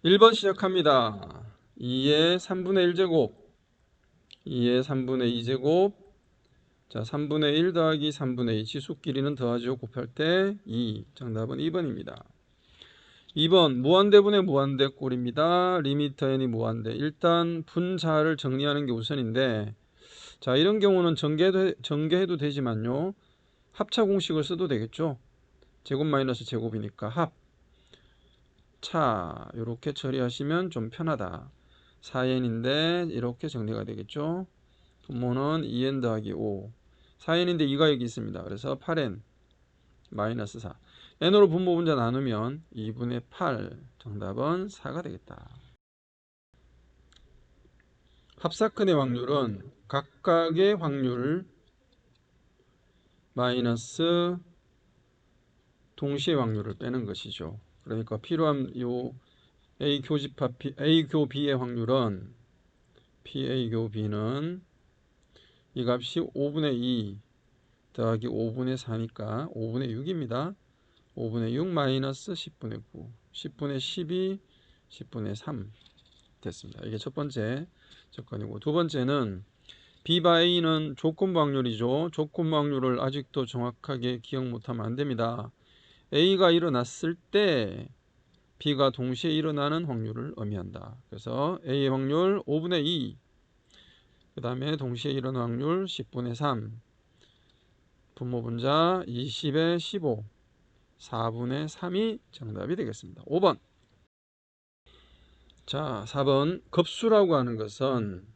1번 시작합니다. 2의 3분의 1제곱, 2의 3분의 2제곱, 자 3분의 1 더하기 3분의 2 지수끼리는 더하죠. 곱할 때 2. 정답은 2번입니다. 2번 무한대분의 무한대꼴입니다. 리미터 n이 무한대. 일단 분자를 정리하는 게 우선인데, 자 이런 경우는 전개해도 되지만요, 합차 공식을 써도 되겠죠. 제곱 마이너스 제곱이니까 합, 차 이렇게 처리하시면 좀 편하다. 4n인데 이렇게 정리가 되겠죠. 분모는 2n 더하기 5. 4n인데 2가 여기 있습니다. 그래서 8n 마이너스 4. n으로 분모 분자 나누면 2분의 8. 정답은 4가 되겠다. 합사근의 확률은 각각의 확률 마이너스 동시의 확률을 빼는 것이죠. 그러니까 필요한 요 A 교집합 A 교 B의 확률은 PA 교 B는 이 값이 5분의 2 더하기 5분의 4니까 5분의 6입니다. 5분의 6 마이너스 10분의 9, 10분의 12, 10분의 3 됐습니다. 이게 첫 번째 조건이고, 두 번째는 B바 A는 조건부 확률이죠. 조건부 확률을 아직도 정확하게 기억 못하면 안 됩니다. A가 일어났을 때 B가 동시에 일어나는 확률을 의미한다. 그래서 A의 확률 5분의 2, 그 다음에 동시에 일어나는 확률 10분의 3, 분모 분자 20의 15, 4분의 3이 정답이 되겠습니다. 5번. 자, 4번. 급수라고 하는 것은,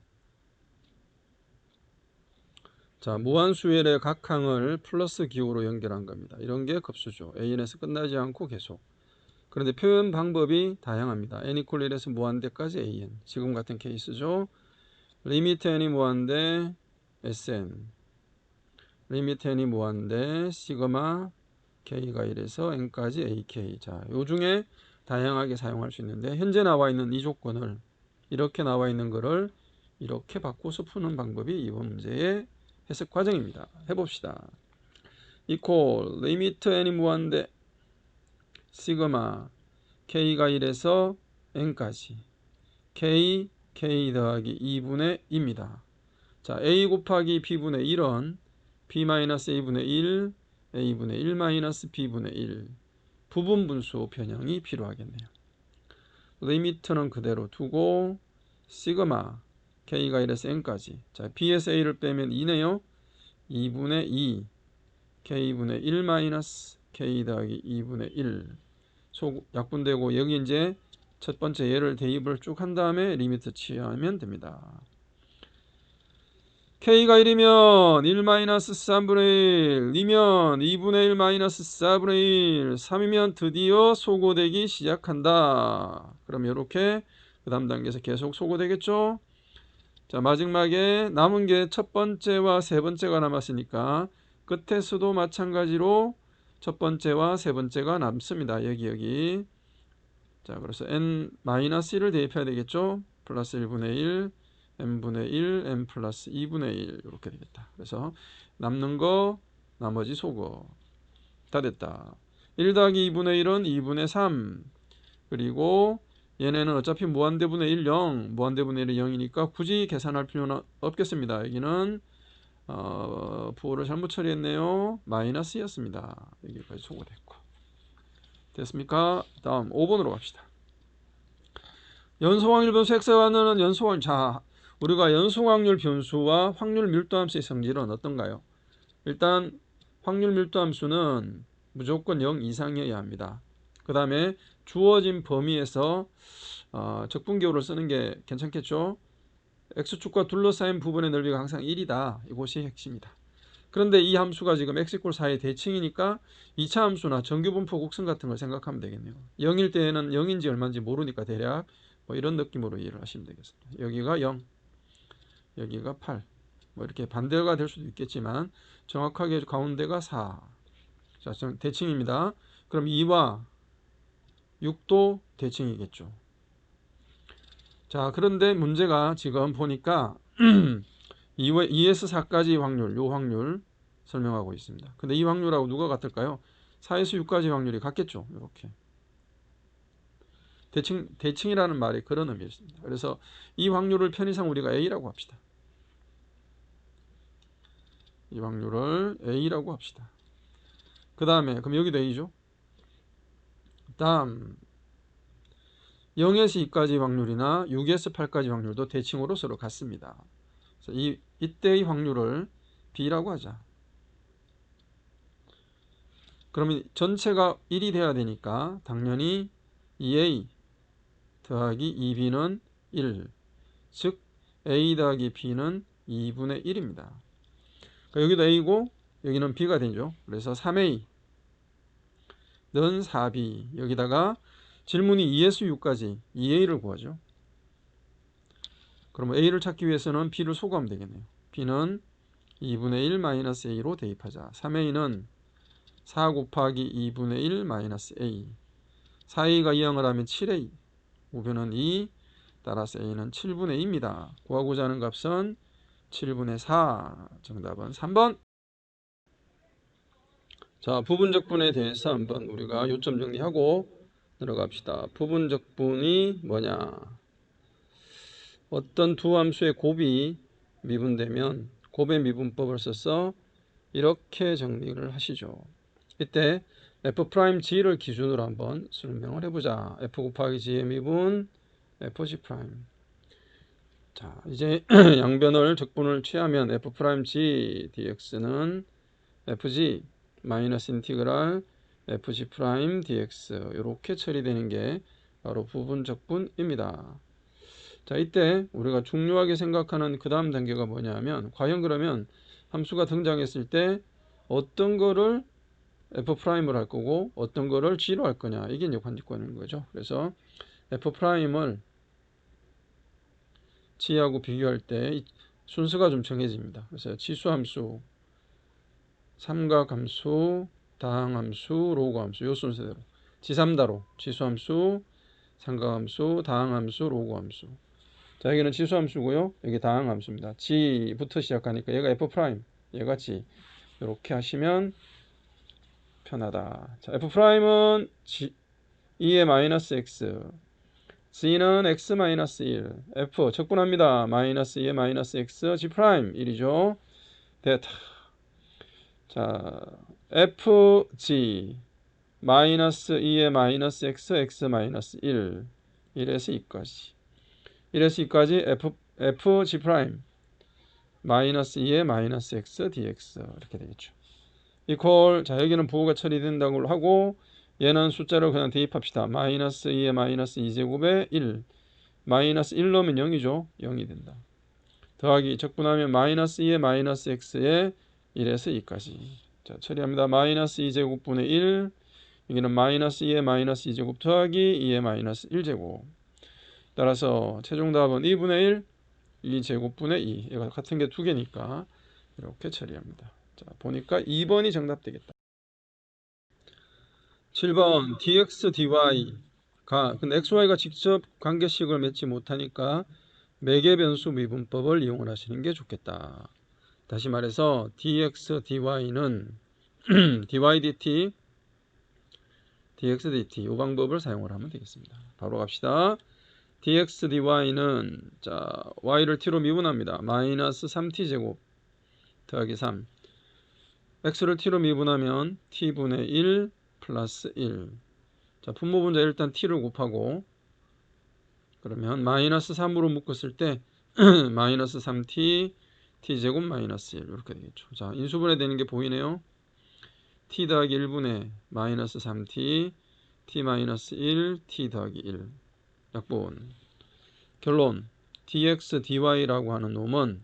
자, 무한수열의 각 항을 플러스 기호로 연결한 겁니다. 이런 게 급수죠. AN에서 끝나지 않고 계속. 그런데 표현 방법이 다양합니다. n equal 1에서 무한대까지 AN. 지금 같은 케이스죠. 리미트 n이 무한대 SN. 리미트 n이 무한대 시그마 K가 1에서 N까지 AK. 자, 요 중에 다양하게 사용할 수 있는데, 현재 나와 있는 이 조건을, 이렇게 나와 있는 거를 이렇게 바꿔서 푸는 방법이 이번 문제의 해석 과정입니다. 해봅시다. equal 리미트 n이 무한대 시그마 K가 1에서 N까지 K 더하기 2분의 2입니다. 자, A 곱하기 B분의 1은 B-A분의 1, A분의 1 마이너스 B분의 1. 부분 분수 변형이 필요하겠네요. 리미트는 그대로 두고 시그마 K가 1에서 N까지. 자, B에서 A를 빼면 2네요. 2분의 2 K분의 1 마이너스 K 더하기 2분의 1. 약분되고, 여기 이제 첫 번째 예를 대입을 쭉 한 다음에 리미트 취하면 됩니다. K가 1이면 1 마이너스 3분의 1, 2면 2분의 1 마이너스 4분의 1, 3이면 드디어 소거되기 시작한다. 그럼 이렇게 그 다음 단계에서 계속 소거되겠죠. 자, 마지막에 남은 게 첫 번째와 세 번째가 남았으니까 끝에서도 마찬가지로 첫 번째와 세 번째가 남습니다. 여기. 자, 그래서 n-1을 대입해야 되겠죠. 플러스 1분의 1, n분의 1, n 플러스 2분의 1 이렇게 되겠다. 그래서 남는 거 나머지 소거 다 됐다. 1 더하기 2분의 1은 2분의 3, 그리고 얘네는 어차피 무한대분의 1, 0, 무한대분의 1이 0이니까 굳이 계산할 필요는 없겠습니다. 여기는 부호를 잘못 처리했네요. 마이너스였습니다. 여기까지 소거됐고. 됐습니까? 다음 5번으로 갑시다. 연소확률 변수 x가 하는 연소확률. 자, 우리가 연소확률 변수와 확률 밀도함수의 성질은 어떤가요? 일단 확률 밀도함수는 무조건 0 이상이어야 합니다. 그 다음에 주어진 범위에서 적분기호를 쓰는 게 괜찮겠죠. x축과 둘러싸인 부분의 넓이가 항상 1이다. 이것이 핵심이다. 그런데 이 함수가 지금 x = 4의 대칭이니까 2차 함수나 정규분포 곡선 같은 걸 생각하면 되겠네요. 0일 때에는 0인지 얼마인지 모르니까 대략 뭐 이런 느낌으로 이해를 하시면 되겠습니다. 여기가 0, 여기가 8. 뭐 이렇게 반대가 될 수도 있겠지만 정확하게 가운데가 4. 자, 대칭입니다. 그럼 2와 6도 대칭이겠죠. 자, 그런데 문제가 지금 보니까 2에서 4까지 확률, 요 확률 설명하고 있습니다. 근데 이 확률하고 누가 같을까요? 4에서 6까지 확률이 같겠죠. 이렇게. 대칭이라는 말이 그런 의미가 있습니다. 그래서 이 확률을 편의상 우리가 A라고 합시다. 이 확률을 A라고 합시다. 그 다음에 그럼 여기도 A죠. 다음 0에서 2까지 확률이나 6에서 8까지 확률도 대칭으로 서로 같습니다. 그래서 이때의 확률을 B라고 하자. 그러면 전체가 1이 돼야 되니까 당연히 2A 더하기 2B는 1, 즉 A 더하기 B는 2분의 1입니다. 그러니까 여기도 A고 여기는 B가 되죠. 그래서 3A는 4B, 여기다가 질문이 2에서 6까지 2A를 구하죠. 그러면 A를 찾기 위해서는 B를 소거하면 되겠네요. B는 2분의 1 마이너스 A로 대입하자. 3A는 4 곱하기 2분의 1 마이너스 A, 4A가 2항을 하면 7A, 우변은 2, 따라서 A는 7분의 2입니다. 구하고자 하는 값은 7분의 4, 정답은 3번. 자, 부분적분에 대해서 한번 우리가 요점 정리하고 들어갑시다. 부분적분이 뭐냐? 어떤 두 함수의 곱이 미분되면 곱의 미분법을 써서 이렇게 정리를 하시죠. 이때 f'g를 기준으로 한번 설명을 해보자. f 곱하기 g의 미분 fg'. 자, 이제 양변을 적분을 취하면 f'g dx는 fg 마이너스 인티그랄 fg' dx 이렇게 처리되는 게 바로 부분적분입니다. 자, 이때 우리가 중요하게 생각하는 그 다음 단계가 뭐냐면, 과연 그러면 함수가 등장했을 때 어떤 거를 f'을 할 거고 어떤 거를 g로 할 거냐, 이게 이제 관건인 거죠. 그래서 f'을 g하고 비교할 때 순서가 좀 정해집니다. 그래서 지수함수, 삼각함수, 다항함수, 로그함수, 요 순서대로 지삼다로 지수함수, 삼각함수, 다항함수, 로그함수. 자, 여기는 지수함수고요. 여기 다항함수입니다. g부터 시작하니까 얘가 f', 얘가 g. 이렇게 하시면 편하다. 자, f'은 2의 마이너스 x, g는 x 마이너스 1, f 적분합니다. 마이너스 2의 마이너스 x, g 프라임 1이죠. 됐다. 자, fg 마이너스 2의 마이너스 x, x 마이너스 1, 1에서 2까지. 1에서 2까지 fg 프라임 마이너스 2의 마이너스 x dx 이렇게 되겠죠. 이퀄, 자, 여기는 부호가 처리된다고 하고 얘는 숫자를 그냥 대입합시다. 마이너스 2의 마이너스 2제곱에 1, 마이너스 1 넣으면 0이죠. 0이 된다. 더하기 적분하면 마이너스 2의 마이너스 x에 1에서 2까지. 자, 처리합니다. 마이너스 2제곱분의 1, 여기는 마이너스 2의 마이너스 2제곱 더하기 2의 마이너스 1제곱. 따라서 최종 답은 2분의 1, 2제곱분의 2. 얘가 같은 게 두 개니까 이렇게 처리합니다. 자, 보니까 2번이 정답 되겠다. 7번 dx dy가, 근데 xy가 직접 관계식을 맺지 못하니까 매개 변수 미분법을 이용을 하시는 게 좋겠다. 다시 말해서 dx dy는 dy dt dx dt 이 방법을 사용을 하면 되겠습니다. 바로 갑시다. dx dy는, 자, y를 t로 미분합니다. 마이너스 3t 제곱 더하기 3, x를 t로 미분하면 t분의 1 플러스 1. 자, 분모분자 일단 t를 곱하고, 그러면 마이너스 3으로 묶었을 때 마이너스 3t t제곱 마이너스 1 이렇게 되겠죠. 자, 인수분해 되는 게 보이네요. t 더하기 1분의 마이너스 3t t 마이너스 1 t 더하기 1. 약분. 결론, dx dy라고 하는 놈은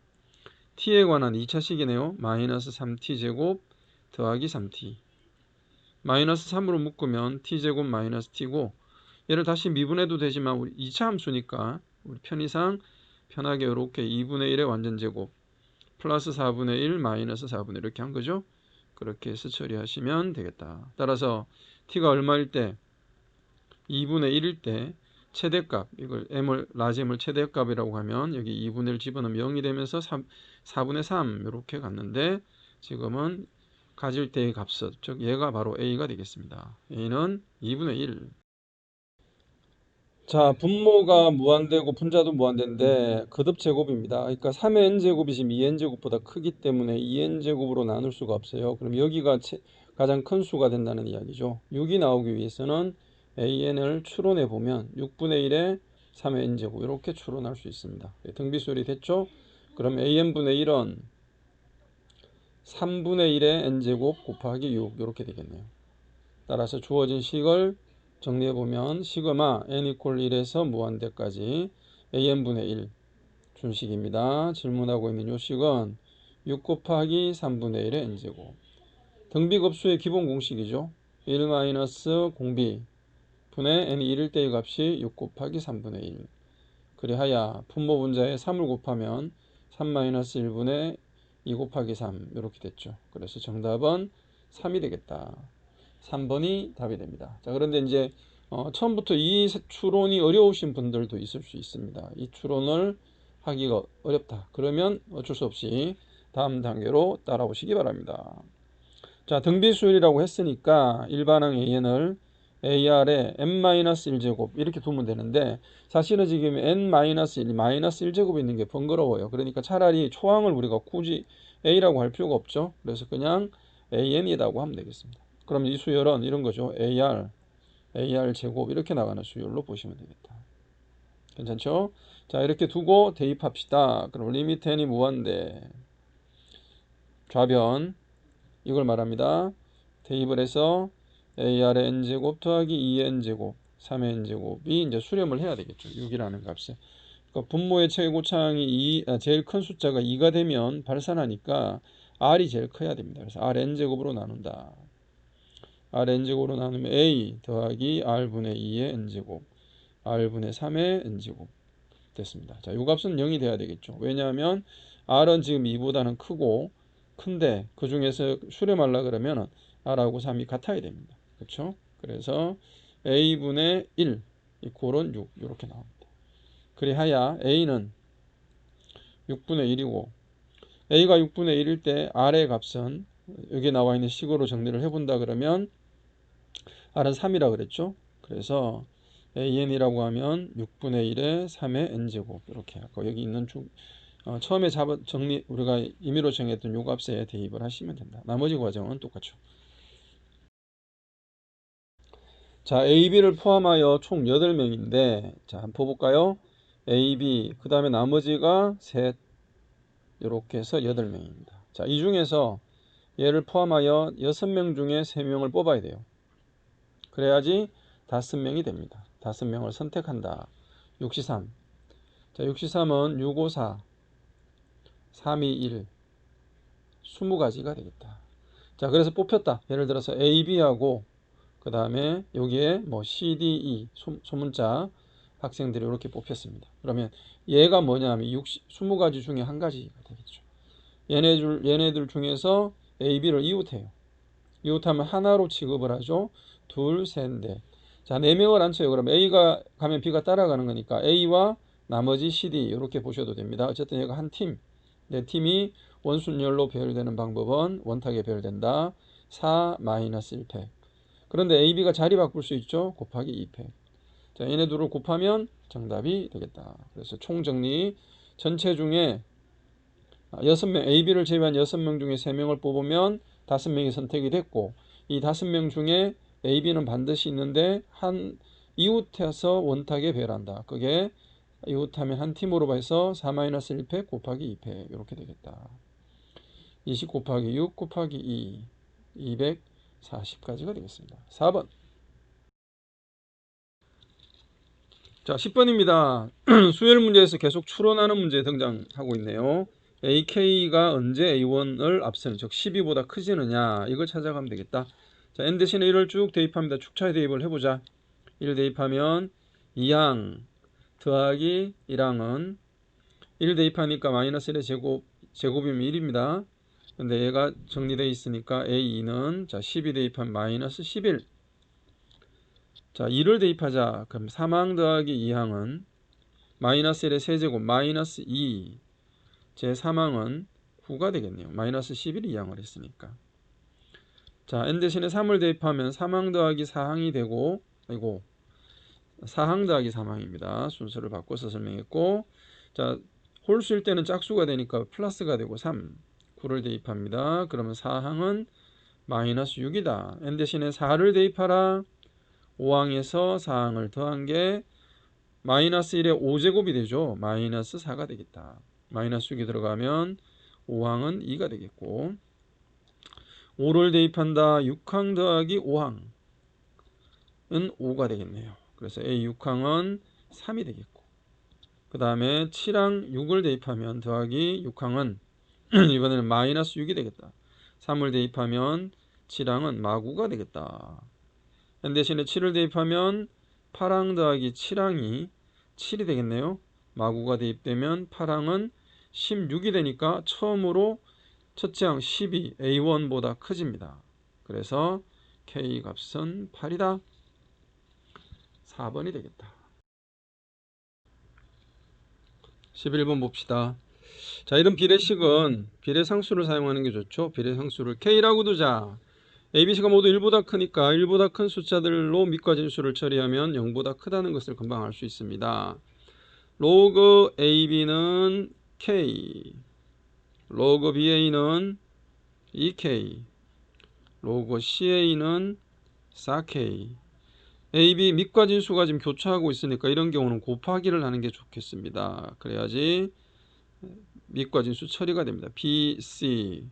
t에 관한 2차식이네요. 마이너스 3t 제곱 더하기 3t. 마이너스 3으로 묶으면 t제곱 마이너스 t고, 얘를 다시 미분해도 되지만 우리 2차 함수니까 우리 편의상 편하게 이렇게 2분의 1의 완전제곱 플러스 4분의 1 마이너스 4분의 1 이렇게 한 거죠. 그렇게 해서 처리하시면 되겠다. 따라서 t가 얼마일 때? 2분의 1일 때 최대값, 이걸 m을 라지 m을 최대값이라고 하면 여기 2분의 1 집어넣으면 0이 되면서 4분의 3 이렇게 갔는데, 지금은 가질 때의 값은, 즉 얘가 바로 a가 되겠습니다. a는 2분의 1. 자, 분모가 무한대고 분자도 무한대인데 거듭 제곱입니다. 그러니까 3의 n제곱이 지금 2n제곱보다 크기 때문에 2n제곱으로 나눌 수가 없어요. 그럼 여기가 가장 큰 수가 된다는 이야기죠. 6이 나오기 위해서는 an을 추론해 보면 6분의 1에 3의 n제곱 이렇게 추론할 수 있습니다. 등비수열이 됐죠? 그럼 an분의 1은 3분의 1의 n제곱 곱하기 6 이렇게 되겠네요. 따라서 주어진 식을 정리해보면 시그마 n 이퀄 1에서 무한대까지 an분의 1 준식입니다. 질문하고 있는 이 식은 6 곱하기 3분의 1의 n제곱 등비급수의 기본 공식이죠. 1 마이너스 공비 분의 n이 1일 때의 값이 6 곱하기 3분의 1 그리하여 분모 분자에 3을 곱하면 3 마이너스 1분의 2 곱하기 3 이렇게 됐죠. 그래서 정답은 3이 되겠다. 3번이 답이 됩니다. 자, 그런데 이제 처음부터 이 추론이 어려우신 분들도 있을 수 있습니다. 이 추론을 하기가 어렵다. 그러면 어쩔 수 없이 다음 단계로 따라오시기 바랍니다. 자, 등비수열이라고 했으니까 일반항 an을 ar에 n-1제곱 이렇게 두면 되는데 사실은 지금 n-1, 마이너스 1제곱이 있는 게 번거로워요. 그러니까 차라리 초항을 우리가 굳이 a라고 할 필요가 없죠. 그래서 그냥 an이라고 하면 되겠습니다. 그럼 이 수열은 이런 거죠. ar 제곱 이렇게 나가는 수열로 보시면 되겠다. 괜찮죠? 자, 이렇게 두고 대입합시다. 그럼 리미트 n이 무한대 좌변 이걸 말합니다. 대입을 해서 ar의 n제곱 더하기 2n제곱 3의 n제곱이 이제 수렴을 해야 되겠죠. 6이라는 값에. 그러니까 분모의 최고차항이 제일 큰 숫자가 2가 되면 발산하니까 r이 제일 커야 됩니다. 그래서 r n제곱으로 나눈다. r n제곱으로 나누면 a 더하기 r분의 2의 n제곱 r분의 3의 n제곱 됐습니다. 자, 이 값은 0이 돼야 되겠죠. 왜냐하면 r은 지금 2보다는 크고 큰데 그 중에서 수렴하려 그러면 r하고 3이 같아야 됩니다. 그렇죠? 그래서 a분의 1 이퀄은 6 이렇게 나옵니다. 그리하여 a는 6분의 1이고 a가 6분의 1일 때 r의 값은 여기 나와 있는 식으로 정리를 해본다 그러면 r은 3이라 그랬죠. 그래서 an이라고 하면 6분의 1에 3의 n제곱 이렇게 하고 여기 있는 처음에 정리 우리가 임의로 정했던 요 값에 대입을 하시면 된다. 나머지 과정은 똑같죠. 자, AB를 포함하여 총 8명인데 자, 한번 볼까요? AB 그 다음에 나머지가 셋 이렇게 해서 8명입니다. 자, 이 중에서 얘를 포함하여 6명 중에 3명을 뽑아야 돼요. 그래야지 5명이 됩니다. 5명을 선택한다. 6시3 자, 6시3은 6, 5, 4 3, 2, 1 20가지가 되겠다. 자, 그래서 뽑혔다. 예를 들어서 A, B하고 그 다음에 여기에 뭐 C, D, E 소문자 학생들이 이렇게 뽑혔습니다. 그러면 얘가 뭐냐면 20가지 중에 한 가지가 되겠죠. 얘네들 중에서 A, B를 이웃해요. 이웃하면 하나로 취급을 하죠. 둘, 셋, 넷. 자, 4명을 앉혀요. 그럼 A가 가면 B가 따라가는 거니까 A와 나머지 C, D 이렇게 보셔도 됩니다. 어쨌든 얘가 한 팀. 네 팀이 원순열로 배열되는 방법은 원탁에 배열된다. 4 마이너스 1팩. 그런데 A, B가 자리 바꿀 수 있죠. 곱하기 2팩. 자, 얘네 둘을 곱하면 정답이 되겠다. 그래서 총정리 전체 중에 6명, A, B를 제외한 6명 중에 3명을 뽑으면 5명이 선택이 됐고 이 5명 중에 A, B는 반드시 있는데 한 이웃해서 원탁에 배열한다. 그게 이웃하면 한 팀으로 해서 4-1팩 곱하기 2팩 이렇게 되겠다. 20 곱하기 6 곱하기 2 240까지가 되겠습니다. 4번. 자, 10번입니다. 수열 문제에서 계속 추론하는 문제 등장하고 있네요. AK가 언제 A1을 앞서는 즉 12보다 크지느냐 이걸 찾아가면 되겠다. 자, n 대신에 1을 쭉 대입합니다. 축차에 대입을 해보자. 1 대입하면 2항 더하기 1항은 1 대입하니까 마이너스 1의 제곱이면 1입니다. 근데 얘가 정리되어 있으니까 A2는 자 12 대입하면 마이너스 11. 자 2를 대입하자. 그럼 3항 더하기 2항은 마이너스 1의 세제곱 마이너스 2 제 3항은 9가 되겠네요. 마이너스 11이 2항을 했으니까. 자 n 대신에 3을 대입하면 3항 더하기 4항이 되고 아이고 4항 더하기 3항입니다. 순서를 바꿔서 설명했고, 자, 홀수일 때는 짝수가 되니까 플러스가 되고 3, 9를 대입합니다. 그러면 4항은 마이너스 6이다. n 대신에 4를 대입하라. 5항에서 4항을 더한 게 마이너스 1의 5제곱이 되죠. 마이너스 4가 되겠다. 마이너스 6이 들어가면 5항은 2가 되겠고, 5를 대입한다. 6항 더하기 5항은 5가 되겠네요. 그래서 A 6항은 3이 되겠고, 그 다음에 7항 6을 대입하면 더하기 6항은 이번에는 마이너스 6이 되겠다. 3을 대입하면 7항은 마구가 되겠다. n 대신에 7을 대입하면 8항 더하기 7항이 7이 되겠네요. 마구가 대입되면 8항은 16이 되니까 처음으로 첫째 항 10이 A1보다 커집니다. 그래서 K 값은 8이다. 4번이 되겠다. 11번 봅시다. 자, 이런 비례식은 비례상수를 사용하는 게 좋죠. 비례상수를 K라고 두자. ABC가 모두 1보다 크니까 1보다 큰 숫자들로 밑과 진수를 처리하면 0보다 크다는 것을 금방 알 수 있습니다. 로그 AB는 K, 로그 BA는 2K, 로그 CA는 4K. AB 밑과 진수가 지금 교차하고 있으니까 이런 경우는 곱하기를 하는 게 좋겠습니다. 그래야지 밑과 진수 처리가 됩니다. BC,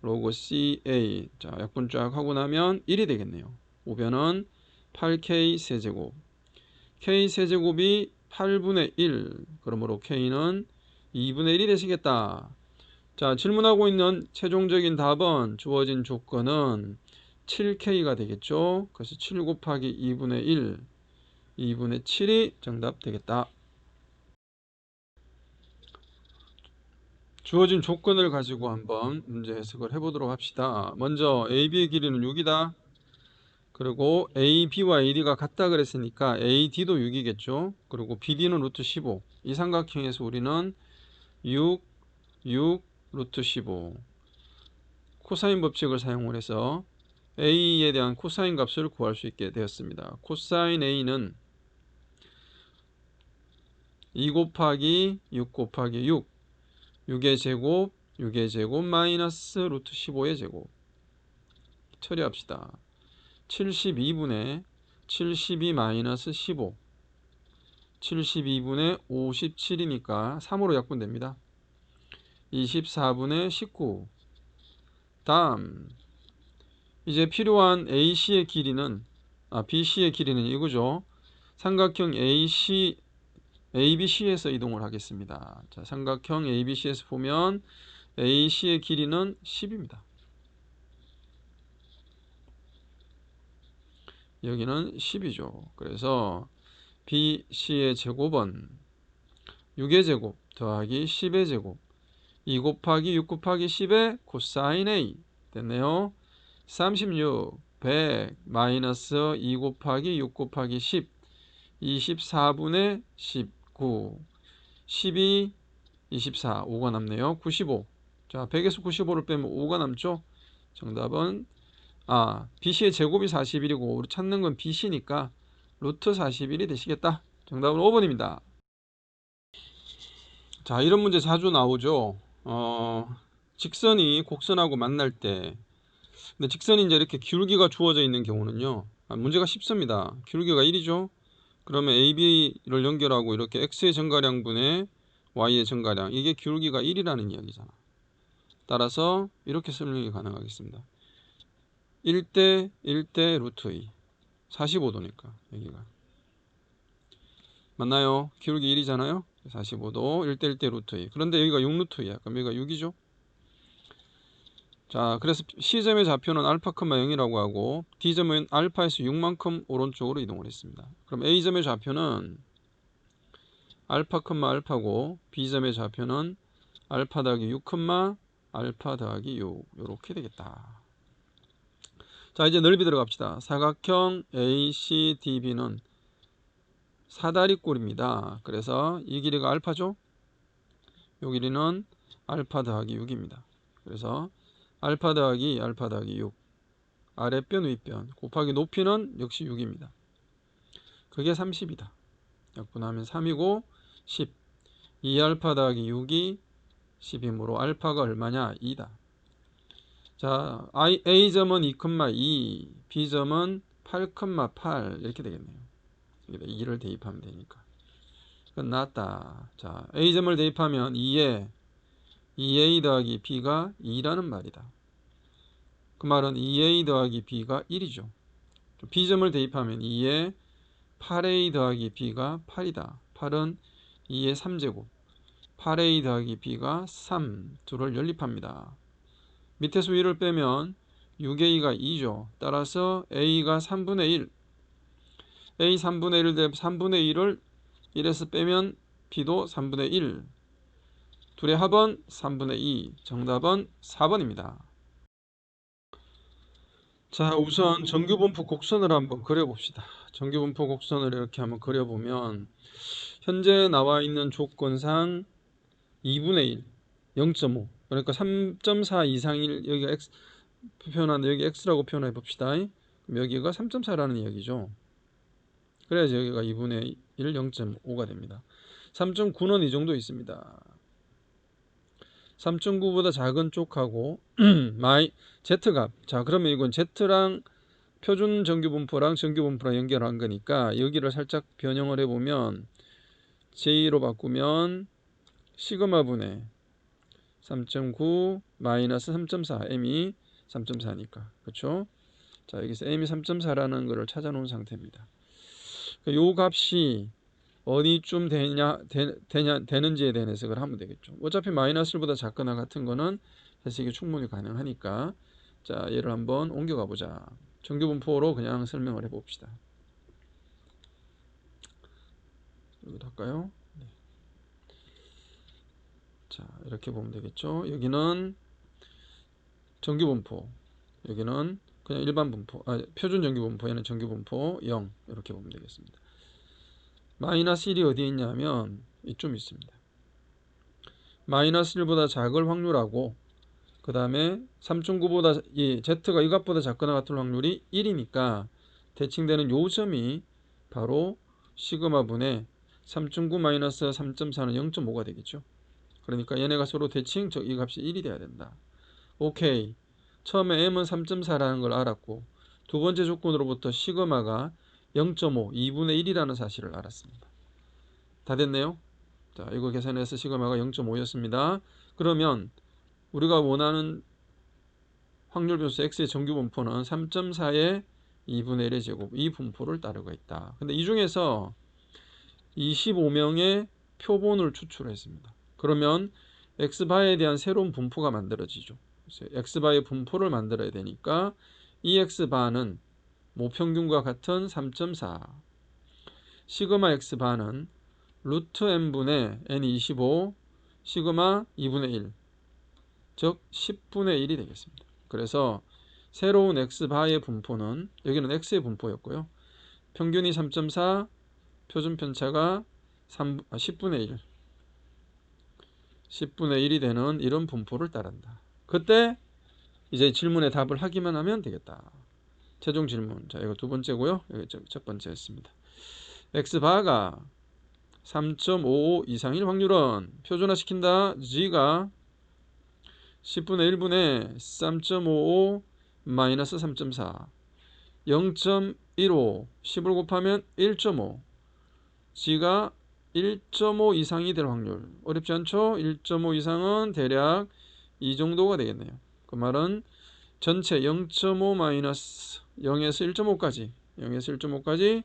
로그 CA. 자, 약분 쫙 하고 나면 1이 되겠네요. 우변은 8K 세제곱. K 세제곱이 8분의 1. 그러므로 K는 2분의 1이 되시겠다. 자, 질문하고 있는 최종적인 답은 주어진 조건은 7K가 되겠죠. 그래서 7 곱하기 2분의 1, 2분의 7이 정답 되겠다. 주어진 조건을 가지고 한번 문제 해석을 해보도록 합시다. 먼저 AB의 길이는 6이다. 그리고 AB와 AD가 같다 그랬으니까 AD도 6이겠죠. 그리고 BD는 루트 15. 이 삼각형에서 우리는 6, 6, 루트 15 코사인 법칙을 사용을 해서 A에 대한 코사인 값을 구할 수 있게 되었습니다. 코사인 A는 2 곱하기 6 곱하기 6, 6의 제곱, 6의 제곱 마이너스 루트 15의 제곱. 처리합시다. 72분의 72 마이너스 15, 72분의 57이니까 3으로 약분됩니다. 24분의 19. 다음 이제 필요한 AC의 길이는 BC의 길이는 이거죠. 삼각형 ABC, ABC에서 이동을 하겠습니다. 자, 삼각형 ABC에서 보면 AC의 길이는 10입니다. 여기는 10이죠. 그래서 BC의 제곱은 6의 제곱 더하기 10의 제곱 2 곱하기 6 곱하기 10의 코사인 A 됐네요. 36, 100 마이너스 2 곱하기 6 곱하기 10 24분의 19 12, 24 5가 남네요. 95. 자, 100에서 95를 빼면 5가 남죠. 정답은 BC의 제곱이 41이고 우리 찾는 건 BC니까 루트 41이 되시겠다. 정답은 5번입니다. 자, 이런 문제 자주 나오죠. 직선이 곡선하고 만날 때, 근데 직선이 이제 이렇게 기울기가 주어져 있는 경우는요, 문제가 쉽습니다. 기울기가 1이죠. 그러면 AB를 연결하고 이렇게 X의 정가량분의 Y의 정가량, 이게 기울기가 1이라는 이야기잖아. 따라서 이렇게 설명이 가능하겠습니다. 1대 1대 루트 2, 45도니까 여기가 맞나요? 기울기 1이잖아요. 45도 1대 1대 루트 2. 그런데 여기가 6 루트 2야. 그럼 여기가 6이죠. 자, 그래서 C점의 좌표는 알파, 0이라고 하고 D점은 알파에서 6만큼 오른쪽으로 이동을 했습니다. 그럼 A점의 좌표는 알파, 알파고 B점의 좌표는 알파 더하기 6, 알파 더하기 6 이렇게 되겠다. 자, 이제 넓이 들어갑시다. 사각형 ACDB는 사다리꼴입니다. 그래서 이 길이가 알파죠. 이 길이는 알파 더하기 6입니다. 그래서 알파 더하기 6 아랫변 윗변 곱하기 높이는 역시 6입니다. 그게 30이다. 약분하면 3이고 10. 2알파 더하기 6이 10이므로 알파가 얼마냐? 2다. 자, A점은 2,2, B점은 8,8 이렇게 되겠네요. 여기다 2를 대입하면 되니까. 끝났다. 자, A점을 대입하면 2에 2A 더하기 B가 2라는 말이다. 그 말은 2A 더하기 B가 1이죠. B점을 대입하면 2에 8A 더하기 B가 8이다. 8은 2의 3제곱. 8A 더하기 B가 3. 둘을 연립합니다. 밑에서 1을 빼면 6A가 2죠. 따라서 A가 3분의 1. A 3분의 1 대 3분의 1을 1에서 빼면 B도 3분의 1. 둘의 합은 3분의 2. 정답은 4번입니다. 자, 우선 정규분포 곡선을 한번 그려봅시다. 정규분포 곡선을 이렇게 한번 그려보면 현재 나와 있는 조건상 2분의 1, 0.5 그러니까 3.4 이상일 여기가 x 표현하는데 여기 x라고 표현해 봅시다. 그럼 여기가 3.4라는 이야기죠. 그래야지 여기가 2분의 1, 0.5가 됩니다. 3.9는 이 정도 있습니다. 3.9보다 작은 쪽하고 Z값. 자, 그러면 이건 Z랑 표준 정규분포랑 정규분포랑 연결한 거니까 여기를 살짝 변형을 해보면 J로 바꾸면 시그마 분의 3.9 마이너스 3.4 M이 3.4니까 그렇죠? 자, 여기서 M이 3.4라는 것을 찾아 놓은 상태입니다. 요 값이 어디쯤 되는지에 대한 해석을 하면 되겠죠. 어차피 마이너스 1보다 작거나 같은 거는 해석이 충분히 가능하니까 자, 얘를 한번 옮겨가 보자. 정규분포로 그냥 설명을 해봅시다. 여기다 할까요? 네. 자, 이렇게 보면 되겠죠. 여기는 정규분포, 여기는 그냥 일반 분포, 표준 정규분포, 얘는 정규분포 0 이렇게 보면 되겠습니다. 마이너스 1이 어디에 있냐면 이쯤 있습니다. 마이너스 1보다 작을 확률하고 그 다음에 3.9보다 이 Z가 이 값보다 작거나 같을 확률이 1이니까 대칭되는 요 점이 바로 시그마 분의 3.9 마이너스 3.4는 0.5가 되겠죠. 그러니까 얘네가 서로 대칭 이 값이 1이 돼야 된다. 오케이. 처음에 M은 3.4라는 걸 알았고 두 번째 조건으로부터 시그마가 0.5, 2분의 1이라는 사실을 알았습니다. 다 됐네요. 자, 이거 계산해서 시그마가 0.5였습니다. 그러면 우리가 원하는 확률 변수 x의 정규 분포는 3.4의 2분의 1의 제곱 이 분포를 따르고 있다. 근데 이 중에서 25명의 표본을 추출했습니다. 그러면 x바에 대한 새로운 분포가 만들어지죠. x바의 분포를 만들어야 되니까 이 x바는 모평균과 같은 3.4 시그마 x바는 루트 n분의 n25 시그마 2분의 1 즉 10분의 1이 되겠습니다. 그래서 새로운 x바의 분포는 여기는 x의 분포였고요. 평균이 3.4 표준 편차가 10분의 1 10분의 1이 되는 이런 분포를 따른다. 그때 이제 질문에 답을 하기만 하면 되겠다. 최종 질문. 자, 이거 두 번째고요. 여기 첫 번째였습니다. x바가 3.55 이상일 확률은 표준화 시킨다. g가 10분의 1분의 3.55 마이너스 3.4 0.15 10을 곱하면 1.5 g가 1.5 이상이 될 확률 어렵지 않죠? 1.5 이상은 대략 이 정도가 되겠네요. 그 말은 전체 0.5 마이너스 0에서 1.5까지 0에서 1.5까지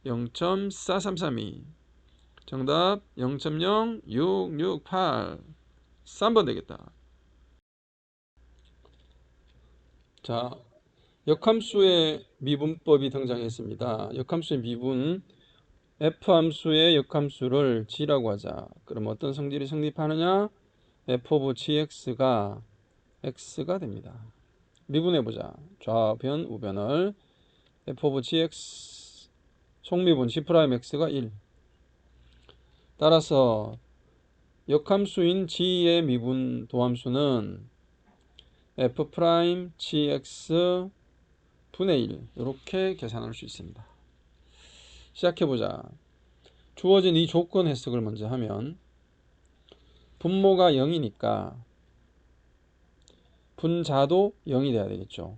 0.4332 정답 0.0668 3번 되겠다. 자, 역함수의 미분법이 등장했습니다. 역함수의 미분 f함수의 역함수를 g라고 하자. 그럼 어떤 성질이 성립하느냐? f of gx가 x가 됩니다. 미분해보자. 좌변 우변을 f of gx 속미분 g'x가 1 따라서 역함수인 g의 미분 도함수는 f'(gx) 분의 1 이렇게 계산할 수 있습니다. 시작해보자. 주어진 이 조건 해석을 먼저 하면 분모가 0이니까 분자도 0이 돼야 되겠죠.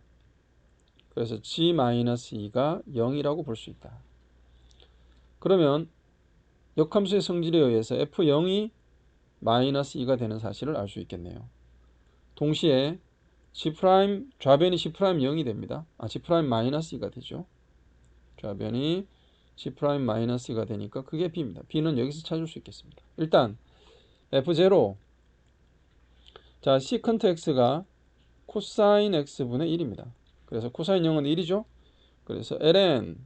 그래서 g-2가 0이라고 볼 수 있다. 그러면 역함수의 성질에 의해서 f0이 -2가 되는 사실을 알 수 있겠네요. 동시에 g' 좌변이 g' 0이 됩니다. g'-2가 되죠. 좌변이 g'-2가 되니까 그게 b입니다. b는 여기서 찾을 수 있겠습니다. 일단 f0, 자 시컨트 x가 코사인 x분의 1입니다. 그래서 코사인 0은 1이죠. 그래서 ln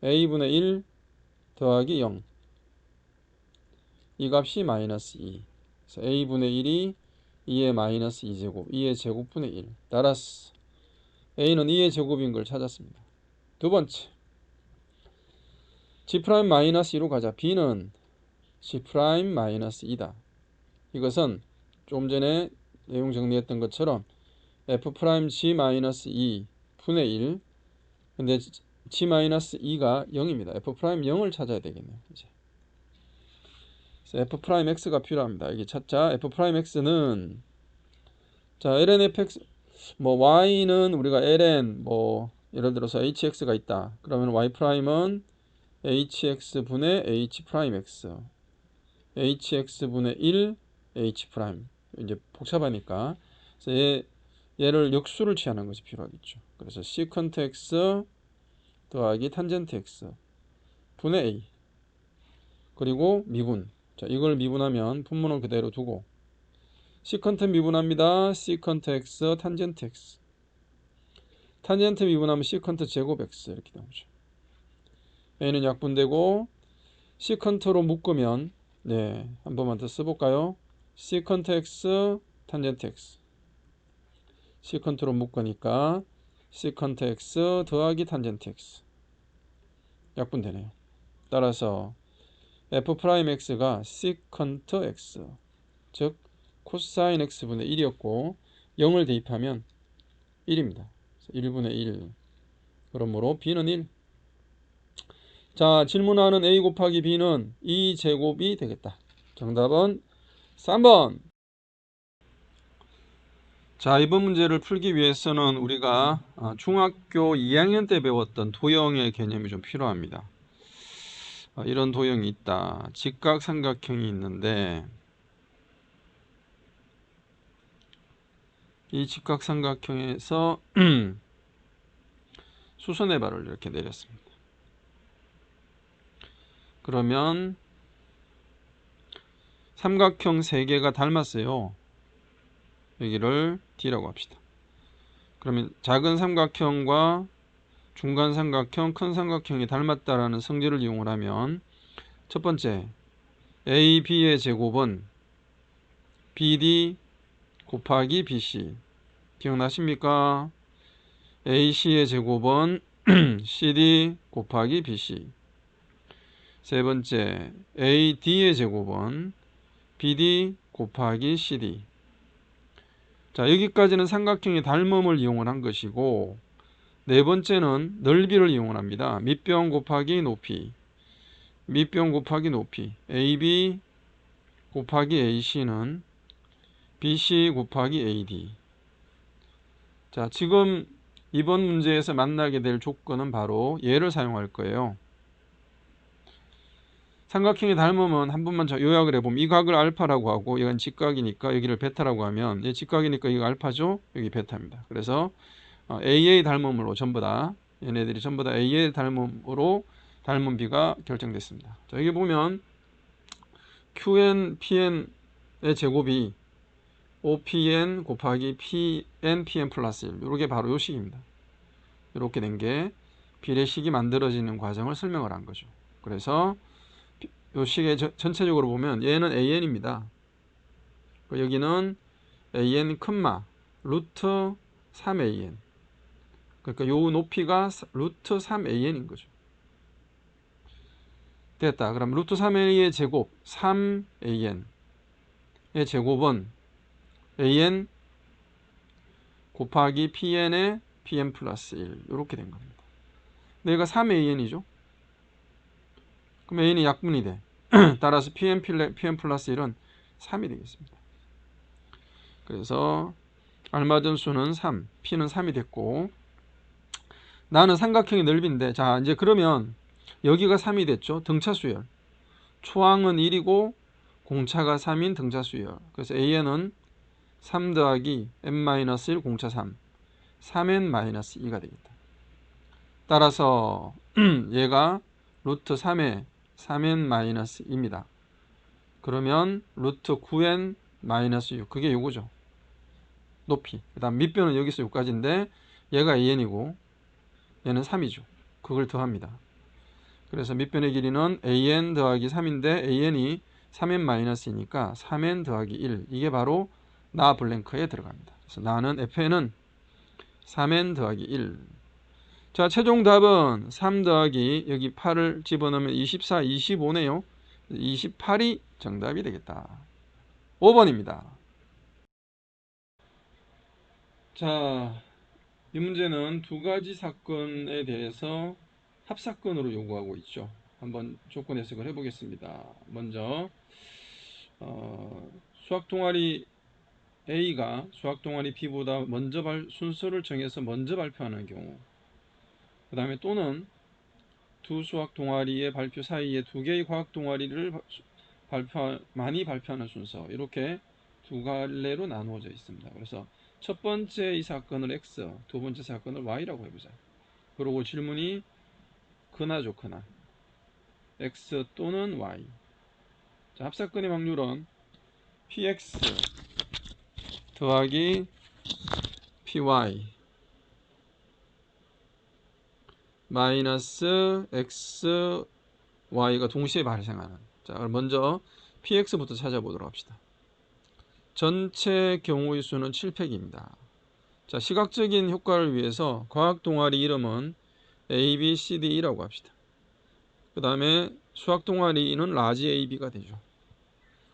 a분의 1 더하기 0, 이 값이 -2. 그래서 a분의 1이 2의 마이너스 2제곱, 2의 제곱분의 1. 따라서 a는 2의 제곱인 걸 찾았습니다. 두 번째, g'-2로 가자. b는 g'-2다. 이것은 좀 전에 내용 정리했던 것처럼 f'g-2 분의 1. 근데 g-2가 0입니다. f'0을 찾아야 되겠네요. 이제. 그래서 f'x가 필요합니다. 이게 찾자. f'x는 자 ln fx 뭐 y는 우리가 ln 뭐 예를 들어서 hx가 있다. 그러면 y'은 hx 분의 h'x, hx분의 1 h'. 이제 복잡하니까 그래서 얘를 역수를 취하는 것이 필요하겠죠. 그래서 시컨트 x 더하기 탄젠트 x 분의 a, 그리고 미분. 자 이걸 미분하면 분모는 그대로 두고 시컨트 미분합니다. 시컨트 x 탄젠트 x, 탄젠트 미분하면 시컨트 제곱 x 이렇게 나오죠. a는 약분되고 시컨트로 묶으면 네, 한 번만 더 써볼까요? 시컨트 x 탄젠트 x, 시컨트로 묶으니까 시컨트 x 더하기 탄젠트 x 약분되네요. 따라서 f'x가 시컨트 x, 즉 코사인 x분의 1이었고 0을 대입하면 1입니다. 1분의 1. 그러므로 b는 1. 자, 질문하는 a 곱하기 b는 2제곱이 되겠다. 정답은 3번. 자, 이번 문제를 풀기 위해서는 우리가 중학교 2학년 때 배웠던 도형의 개념이 좀 필요합니다. 이런 도형이 있다. 직각삼각형이 있는데 이 직각삼각형에서 수선의 발을 이렇게 내렸습니다. 그러면 삼각형 3개가 닮았어요. 여기를 D라고 합시다. 그러면 작은 삼각형과 중간 삼각형, 큰 삼각형이 닮았다라는 성질을 이용을 하면 첫 번째, AB의 제곱은 BD 곱하기 BC. 기억나십니까? AC의 제곱은 CD 곱하기 BC. 세 번째, AD의 제곱은 BD 곱하기 CD. 자, 여기까지는 삼각형의 닮음을 이용을 한 것이고, 네 번째는 넓이를 이용을 합니다. 밑변 곱하기 높이, 밑변 곱하기 높이. AB 곱하기 AC는 BC 곱하기 AD. 자, 지금 이번 문제에서 만나게 될 조건은 바로 얘를 사용할 거예요. 삼각형의 닮음은 한 번만 요약을 해보면 이 각을 알파라고 하고 이건 직각이니까 여기를 베타라고 하면 얘 직각이니까 이거 알파죠. 여기 베타입니다. 그래서 AA 닮음으로 전부 다 얘네들이 전부 다 AA 닮음으로 닮은 비가 결정됐습니다. 자, 여기 보면 QN, PN의 제곱이 OPN 곱하기 PN, PM 플러스 1 이렇게 바로 요 식입니다. 이렇게 된 게 비례식이 만들어지는 과정을 설명을 한 거죠. 그래서 요 식의 전체적으로 보면 얘는 AN입니다. 여기는 AN 컴마 루트 3AN, 그러니까 요 높이가 루트 3AN인 거죠. 됐다. 그럼 루트 3AN의 제곱 3AN의 제곱은 AN 곱하기 PN의 PM 플러스 1 이렇게 된 겁니다. 근데 얘가 3AN이죠. 그럼 A는 약분이 돼. 따라서 PM 플러스 1은 3이 되겠습니다. 그래서 알맞은 수는 3, P는 3이 됐고, 나는 삼각형의 넓이인데, 자 이제 그러면 여기가 3이 됐죠. 등차 수열. 초항은 1이고 공차가 3인 등차 수열. 그래서 AN은 3 더하기 n-1 공차 3, 3n-2가 되겠다. 따라서 얘가 루트 3의 3n-2입니다. 그러면 루트 9n-6, 그게 요거죠. 높이. 그 다음 밑변은 여기서 여기까지인데 얘가 an이고 얘는 3이죠. 그걸 더합니다. 그래서 밑변의 길이는 an 더하기 3인데 an이 3n-이니까 3n 더하기 1, 이게 바로 나 블랭크에 들어갑니다. 그래서 나는 fn은 3n 더하기 1. 자, 최종 답은 3 더하기 여기 8을 집어넣으면 24, 25네요. 28이 정답이 되겠다. 5번입니다. 자, 이 문제는 두 가지 사건에 대해서 합사건으로 요구하고 있죠. 한번 조건 해석을 해보겠습니다. 먼저 수학 동아리 A가 수학 동아리 B보다 먼저 순서를 정해서 먼저 발표하는 경우, 그 다음에 또는 두 수학 동아리의 발표 사이에 두 개의 과학 동아리를 많이 발표하는 순서, 이렇게 두 갈래로 나누어져 있습니다. 그래서 첫 번째 이 사건을 X, 두 번째 사건을 Y라고 해보자. 그리고 질문이 그나죠, 그나. X 또는 Y. 자, 합사건의 확률은 PX 더하기 PY 마이너스 XY가 동시에 발생하는. 자, 그럼 먼저 PX부터 찾아보도록 합시다. 전체 경우의 수는 7팩입니다. 자, 시각적인 효과를 위해서 과학 동아리 이름은 A, B, C, D라고 합시다. 그 다음에 수학 동아리는 라지 AB가 되죠.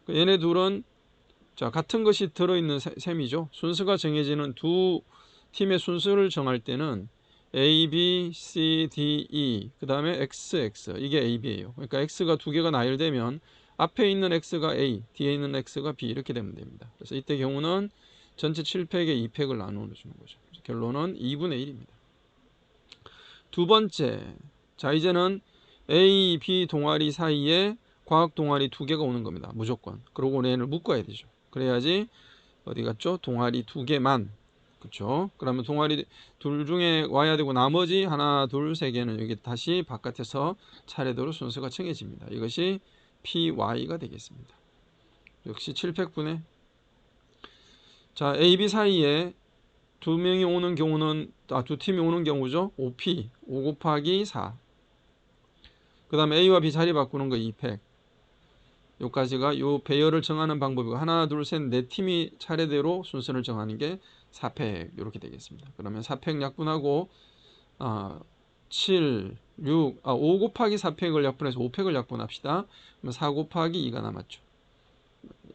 얘네 둘은 자, 같은 것이 들어있는 셈이죠. 순서가 정해지는 두 팀의 순서를 정할 때는 A, B, C, D, E, 그 다음에 X, X, 이게 A, B예요. 그러니까 X가 두 개가 나열되면 앞에 있는 X가 A, 뒤에 있는 X가 B, 이렇게 되면 됩니다. 그래서 이때 경우는 전체 7팩에 2팩을 나누어 주는 거죠. 결론은 2분의 1입니다. 두 번째, 자 이제는 A, B 동아리 사이에 과학 동아리 두 개가 오는 겁니다. 무조건. 그러고 얘를 묶어야 되죠. 그래야지 어디 갔죠? 동아리 두 개만. 그렇죠? 그러면 동아리 둘 중에 와야 되고 나머지 하나, 둘, 세 개는 여기 다시 바깥에서 차례대로 순서가 정해집니다. 이것이 PY가 되겠습니다. 역시 7팩분의. 자, A, B 사이에 두 명이 오는 경우는 두 팀이 오는 경우죠. 5P 5 곱하기 4. 그 다음에 A와 B 자리 바꾸는 거 2팩. 요까지가 요 배열을 정하는 방법이고, 하나, 둘, 셋, 네 팀이 차례대로 순서를 정하는 게 4팩 이렇게 되겠습니다. 그러면 4팩 약분하고 7, 6, 5 곱하기 4팩을 약분해서 5팩을 약분합시다. 그러면 4 곱하기 2가 남았죠.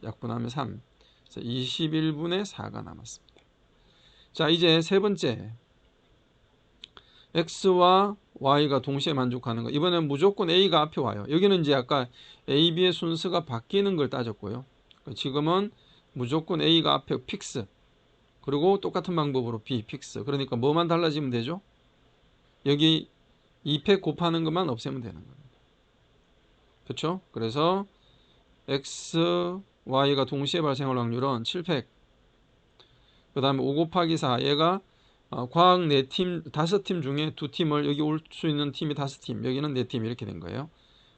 약분하면 3. 그래서 21분의 4가 남았습니다. 자, 이제 세 번째. X와 Y가 동시에 만족하는 거. 이번엔 무조건 A가 앞에 와요. 여기는 이제 아까 A, B의 순서가 바뀌는 걸 따졌고요. 지금은 무조건 A가 앞에 픽스. 그리고 똑같은 방법으로 B 픽스. 그러니까 뭐만 달라지면 되죠? 여기 2팩 곱하는 것만 없애면 되는 겁니다. 그렇죠? 그래서 X, Y가 동시에 발생할 확률은 7팩. 그 다음에 5 곱하기 4. 얘가 과학 4팀, 5팀 중에 2팀을 여기 올 수 있는 팀이 5팀, 여기는 4팀 이렇게 된 거예요.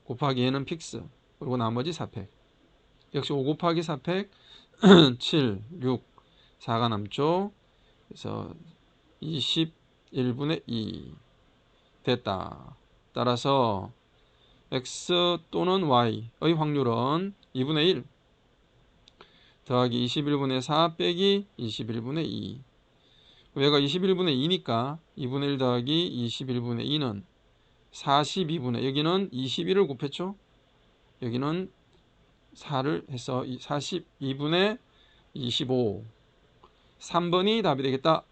곱하기 얘는 픽스. 그리고 나머지 4팩. 역시 5 곱하기 4팩 7, 6, 4가 남죠. 그래서 21분의 2 됐다. 따라서 X 또는 Y의 확률은 2분의 1 더하기 21분의 4 빼기 21분의 2. 얘가 21분의 2니까 2분의 1 더하기 21분의 2는 42분의, 여기는 21을 곱했죠. 여기는 4를 해서 42분의 25. 3번이 답이 되겠다.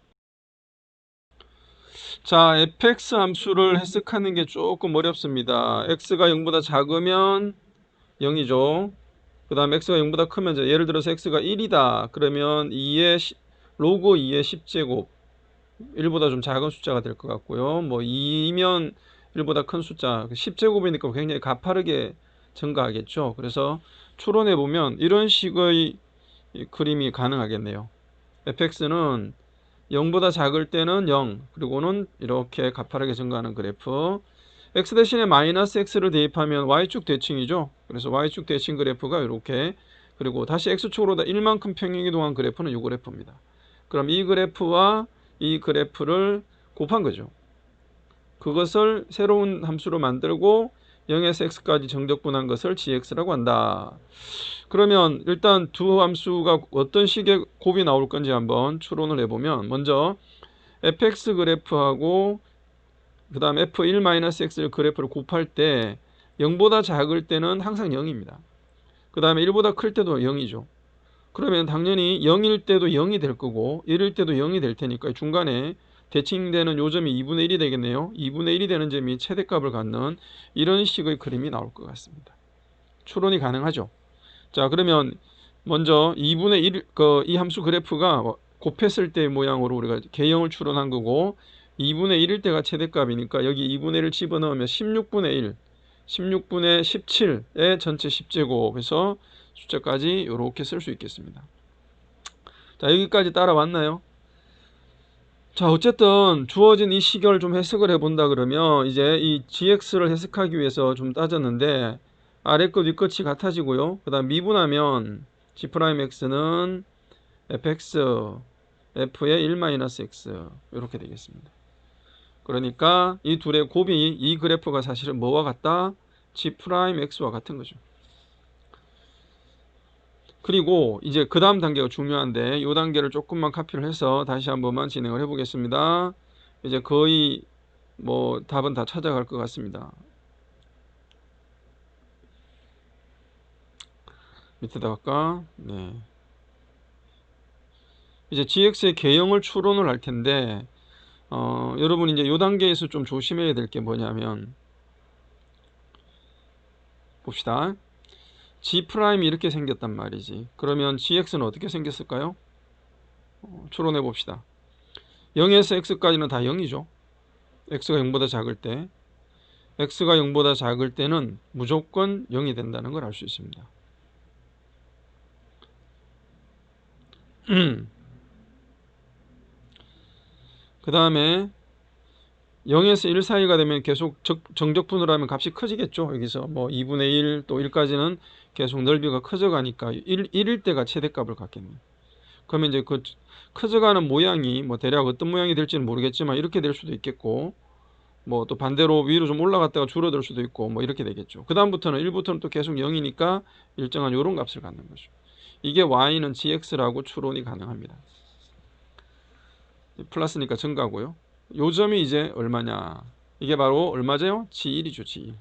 자, fx 함수를 해석하는 게 조금 어렵습니다. x가 0보다 작으면 0이죠. 그 다음 x가 0보다 크면 이제 예를 들어서 x가 1이다. 그러면 2의 로그 2의 10제곱 1보다 좀 작은 숫자가 될 것 같고요. 뭐 2면 1보다 큰 숫자 10제곱이니까 굉장히 가파르게 증가하겠죠. 그래서 추론해 보면 이런 식의 그림이 가능하겠네요. fx는 0보다 작을 때는 0, 그리고는 이렇게 가파르게 증가하는 그래프. x 대신에 마이너스 x를 대입하면 y축 대칭이죠. 그래서 y축 대칭 그래프가 이렇게, 그리고 다시 x축으로 1만큼 평행이동한 그래프는 이 그래프입니다. 그럼 이 그래프와 이 그래프를 곱한 거죠. 그것을 새로운 함수로 만들고 0에서 x까지 정적분한 것을 gx라고 한다. 그러면 일단 두 함수가 어떤 식의 곱이 나올 건지 한번 추론을 해보면, 먼저 fx 그래프하고 그 다음 f1-x를 그래프를 곱할 때 0보다 작을 때는 항상 0입니다. 그 다음에 1보다 클 때도 0이죠. 그러면 당연히 0일 때도 0이 될 거고 1일 때도 0이 될 테니까 중간에 대칭되는 요점이 2분의 1이 되겠네요. 2분의 1이 되는 점이 최대값을 갖는 이런 식의 그림이 나올 것 같습니다. 추론이 가능하죠. 자, 그러면 먼저 2분의 1, 이 함수 그래프가 곱했을 때 모양으로 우리가 개형을 추론한 거고, 2분의 1일 때가 최대값이니까 여기 2분의 1을 집어넣으면 16분의 1, 16분의 17의 전체 10제곱에서 숫자까지 이렇게 쓸 수 있겠습니다. 자, 여기까지 따라왔나요? 자, 어쨌든 주어진 이 식을 좀 해석을 해본다 그러면 이제 이 gx를 해석하기 위해서 좀 따졌는데, 아래 것 위 끝이 같아지고요. 그 다음 미분하면 g'x는 fx f의 1-x 이렇게 되겠습니다. 그러니까 이 둘의 곱이, 이 그래프가 사실은 뭐와 같다? g'x와 같은 거죠. 그리고 이제 그 다음 단계가 중요한데, 이 단계를 조금만 카피를 해서 다시 한 번만 진행을 해 보겠습니다. 이제 거의 뭐 답은 다 찾아갈 것 같습니다. 밑에다 갈까? 네. 이제 gx의 개형을 추론을 할 텐데, 여러분 이제 이 단계에서 좀 조심해야 될 게 뭐냐면, 봅시다. G'이 이렇게 생겼단 말이지. 그러면 gx는 어떻게 생겼을까요? 추론해 봅시다. 0에서 x까지는 다 0이죠. x가 0보다 작을 때. x가 0보다 작을 때는 무조건 0이 된다는 걸 알 수 있습니다. 그 다음에 0에서 1 사이가 되면 계속 정적분을 하면 값이 커지겠죠. 여기서 뭐 2분의 1 또 1까지는 계속 넓이가 커져가니까 1일 때가 최대값을 갖겠네. 그러면 이제 그 커져가는 모양이 뭐 대략 어떤 모양이 될지는 모르겠지만 이렇게 될 수도 있겠고, 뭐 또 반대로 위로 좀 올라갔다가 줄어들 수도 있고 뭐 이렇게 되겠죠. 그 다음부터는 1부터는 또 계속 0이니까 일정한 요런 값을 갖는 거죠. 이게 y는 gx라고 추론이 가능합니다. 플러스니까 증가고요. 요점이 이제 얼마냐? 이게 바로 얼마죠? g1이죠. g1.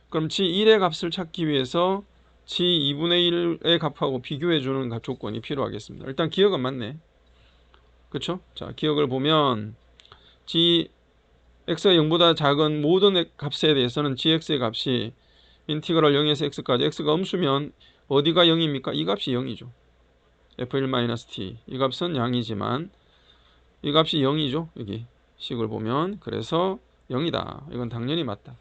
그럼 g1의 값을 찾기 위해서 g2분의 1의 값하고 비교해주는 조건이 필요하겠습니다. 일단 기억은 맞네. 그쵸? 자, 기억을 보면 x가 0보다 작은 모든 값에 대해서는 gx의 값이 인티그랄 0에서 x까지, x가 음수면 어디가 0입니까? 이 값이 0이죠. f1-t. 이 값은 양이지만 이 값이 0이죠. 여기 식을 보면. 그래서 0이다. 이건 당연히 맞다.